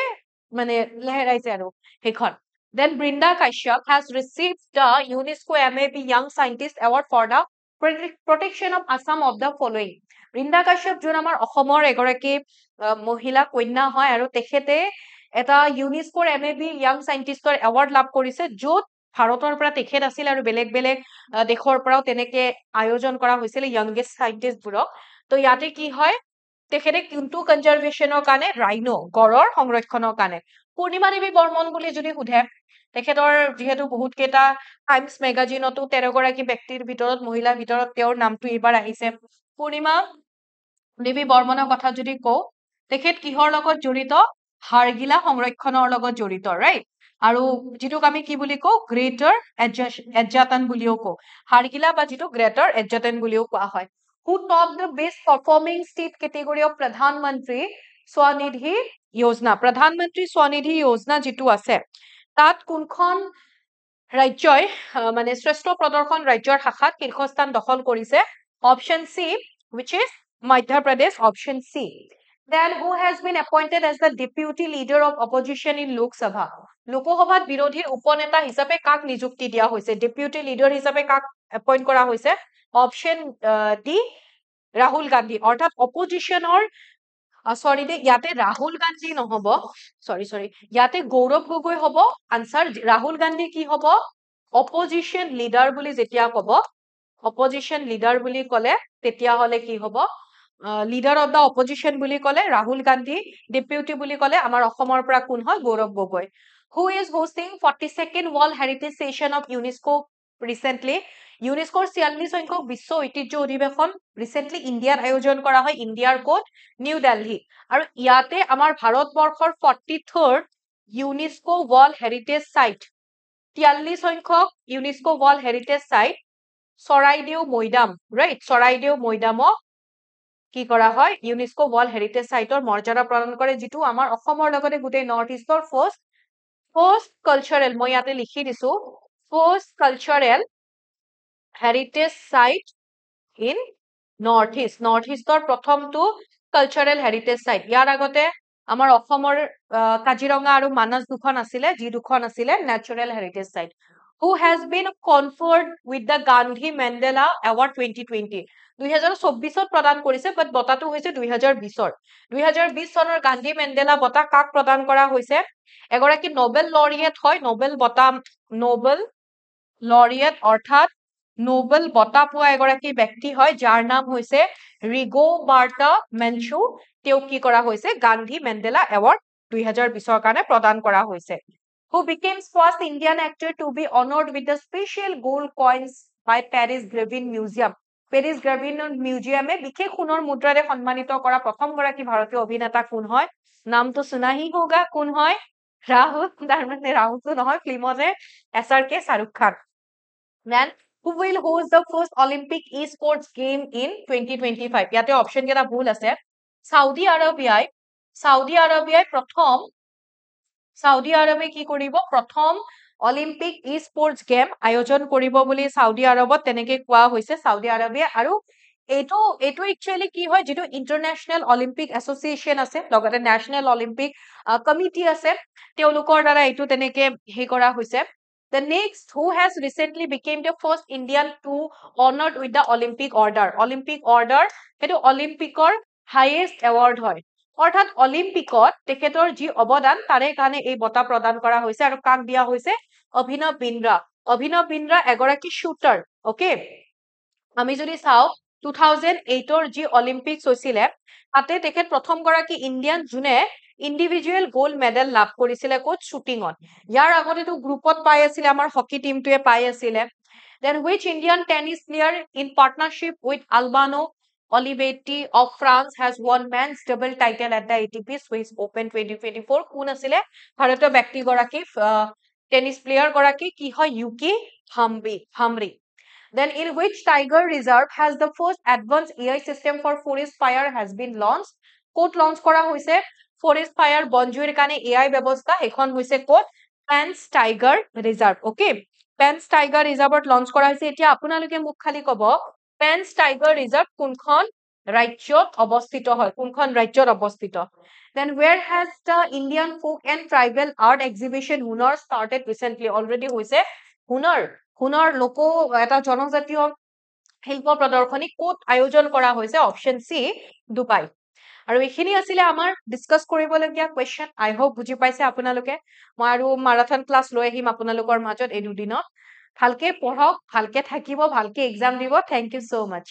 মানে লহৰাইছে আৰু হেখন Then Brinda Kashyap has received the UNESCO MAB Young Scientist Award for the protection of Assam of the following. Brinda Kashyap যোন আমাৰ অসমৰ এগৰাকী মহিলা কন্যা হয় আৰু তেখেতে এটা ইউনেস্কোৰ এমএবি ইয়াং সাইন্টিষ্টৰ এৱাৰ্ড লাভ কৰিছে য'ত ভাৰতৰ পৰা তেখেত আছিল আৰু বেলেগ বেলেগ দেশৰ পৰাও তেনেকে আয়োজন কৰা হৈছিল ইয়াংগেষ্ট সাইন্টিষ্টবোৰক তো ইয়াতে কি হয় তেখেতে কোনটো কনজাৰভেশ্যনৰ কাৰণে ৰাইনো গড়ৰ সংৰক্ষণৰ কাৰণে পূৰ্ণিমা দেৱী বৰ্মন বুলি যদি সোধে তেখেতৰ যেহেতু বহুত কেইটা টাইমছ মেগাজিনতো 13 গৰাকী ব্যক্তিৰ ভিতৰত মহিলাৰ ভিতৰত তেওঁৰ নামটো এবাৰ আহিছে পূৰ্ণিমা দেৱী বৰ্মনৰ কথা যদি কও তেখেত কিহৰ লগত জড়িত হাৰগিলা সংৰক্ষণৰ লগত জড়িত ৰাইট আৰু যেটোক আমি কি বুলি কও গ্ৰেটাৰ এডজাতন বুলিও কও হাৰগিলা বা যেটো গ্ৰেটাৰ এডজাতন বুলিও কোৱা হয় who topped the best performing state category of Pradhan Mantri Swanidhi Yojana Pradhan Mantri Swanidhi Yojana যেটো আছে তাত কোনখন ৰাজ্যই মানে শ্ৰেষ্ঠ প্ৰদৰ্শন ৰাজ্যৰ শাখাত শীৰ্ষস্থান দখল কৰিছে option C which is Madhya Pradesh option C Then who has been appointed as the deputy leader of opposition in Lok Sabha? লোকসভাত বিৰোধীৰ উপনেতা হিচাপে কাক নিযুক্তি দিয়া হৈছে ডেপুটি লিডাৰ হিচাপে কাক এপইন্ট কৰা হৈছে অপশন ডি ৰাহুল গান্ধী অৰ্থাৎ অপজিশনৰ সৰি দে ইয়াতে ৰাহুল গান্ধী নহব সৰি ইয়াতে গৌৰৱ গগৈ হ'ব আনসাৰ ৰাহুল গান্ধী কি হ'ব অপজিশন লিডাৰ বুলি যেতিয়া কব অপজিশন লিডাৰ বুলি কলে তেতিয়া হলে কি হ'ব leader of the opposition বুলি কলে ৰাহুল গান্ধী ডেপুটি বুলি কলে আমাৰ অসমৰ পৰা কোন হয় Gaurav Gogoi who is hosting 42nd world heritage session of UNESCO recently UNESCO 46 সংখ্যক বিশ্ব ঐতিহ্য অধিবেশন recently ইন্ডিয়াত আয়োজন কৰা হয় ইন্ডিয়াৰ কোট নিউ দিল্লী আৰু ইয়াতে আমাৰ ভাৰতবৰ্ষৰ 43rd UNESCO world heritage site 43 সংখ্যক UNESCO world heritage site Charaideo Maidam right Charaideo মৈদামক কি কৰা হয় ইউনেস্কো ওয়াৰ্ল্ড হেৰিটেজ সাইটৰ মৰ্যাদা প্ৰদান কৰে যেটো আমাৰ অসমৰ লগতে গোটেই নৰ্থ ইষ্টৰ ফাৰ্ষ্ট কালচাৰেল মই ইয়াতে লিখি দিছো first cultural heritage site in north ইষ্টৰ প্ৰথমটো কালচাৰেল হেৰিটেজ সাইট ইয়াৰ আগতে আমাৰ অসমৰ কাজিৰঙা আৰু মানস দুখন আছিলে যি দুখন আছিলে natural heritage site who has been conferred with the Gandhi Mandela Award 2020 2024 প্ৰদান কৰিছে বাট বঁটাটো হৈছে 2020 চনৰ গান্ধী মেণ্ডেলা বঁটা কাক প্ৰদান কৰা হৈছে এগৰাকী নোবেল লৰিয়েট হয় নোবেল লৰিয়েট অৰ্থাৎ নোবেল বঁটা পোৱা এগৰাকী ব্যক্তি হয় যাৰ নাম হৈছে ৰিগোবাৰ্টা মেনচু তেওঁ কি কৰা হৈছে গান্ধী মেণ্ডেলা এৱাৰ্ড 2020 কাৰণে প্ৰদান কৰা হৈছে who became first Indian actor to be honored with the special gold coins by Paris Gravin Museum. Paris Gravin Museum এ বিশেষ সোণৰ মুদ্ৰাৰে সন্মানিত কৰা প্ৰথম গৰাকী ভাৰতীয় অভিনেতা কোন হয় নামটো সুনাহি হোগা কোন হয় ৰাহুল তাৰমানে ৰাহুলটো নহয় ফিল্মতে SRK Shahrukh Khan Then who will host the first Olympic esports game in 2025 ইয়াতে অপশন কেটা ভুল আছে সাউদি আৰবে কি কৰিব প্ৰথম অলিম্পিক ই স্পৰ্টছ গেম আয়োজন কৰিব বুলি সাউদি আৰবত তেনেকে কোৱা হৈছে সাউদি আৰবে আৰু এইটো এইটো একচুয়ালি কি হয় যেটো ইন্টাৰনেশ্যনেল অলিম্পিক এছ'চিয়েশ্যন আছে লগতে নেশ্যনেল অলিম্পিক কমিটি আছে তেওঁলোকৰ দ্বাৰা এইটো তেনেকে হে কৰা হৈছে The next, who has recently became the first Indian to honored with the Olympic Order. Olympic Order, সেইটো অলিম্পিকৰ highest award হয়। অৰ্থাৎ অলিম্পিকত তেখেতৰ যি অৱদান তাৰে কাৰণে এই বঁটা প্ৰদান কৰা হৈছে আৰু কাক দিয়া হৈছে অভিনৱ বিন্দ্ৰা। অভিনৱ বিন্দ্ৰা এগৰাকী শ্বুটাৰ, ওকে? আমি যদি চাও 2008 ৰ যি অলিম্পিক্স হৈছিলে তাতে তেখেত প্ৰথম গৰাকী ইণ্ডিয়ান যোনে ইণ্ডিভিজুৱেল গোল্ড মেডেল লাভ কৰিছিলে ক'ত শ্বুটিঙত ইয়াৰ আগতেতো গ্ৰুপত পাই আছিলে আমাৰ হকি টিমটোৱে পাই আছিলে then which Indian tennis player in partnership with Albano Olivetti of France has won men's double title at the ATP Swiss Open 2024 কোন আছিলে ভাৰতীয় ব্যক্তি গৰাকী টেনিছ প্লেয়াৰ গৰাকী কি হয় ইউকি হামৰি Then in which tiger reserve has the first advanced AI system for forest fire has been launched? Code launch kora hoise forest fire bonjuir kane AI ব্যবস্থা এখন hoise code Pans Tiger Reserve. Okay? Pans Tiger Reserve launch kora hoise etia আপোনালোকে মোক খালি কব Pans Tiger Reserve কোনখন ৰাজ্যত অৱস্থিত হয় কোনখন ৰাজ্যত অৱস্থিত Then where has the Indian folk and tribal art exhibition Hunar started recently? Already hoise হুনৰ লোক এটা জনজাতীয় শিল্প প্ৰদৰ্শনী ক'ত আয়োজন কৰা হৈছে অপচন সি দুবাই আৰু এইখিনি আছিলে আমাৰ ডিসকাস কৰিবলগীয়া কোৱেশ্চন আই হোপ বুজি পাইছে আপোনালোকে মই আৰু মাৰাথন ক্লাছ লৈ আহিম আপোনালোকৰ মাজত এই দুদিনত ভালকে পঢ়ক ভালকে থাকিব ভালকে এক্সাম দিব থ্যাংক ইউ সো মাচ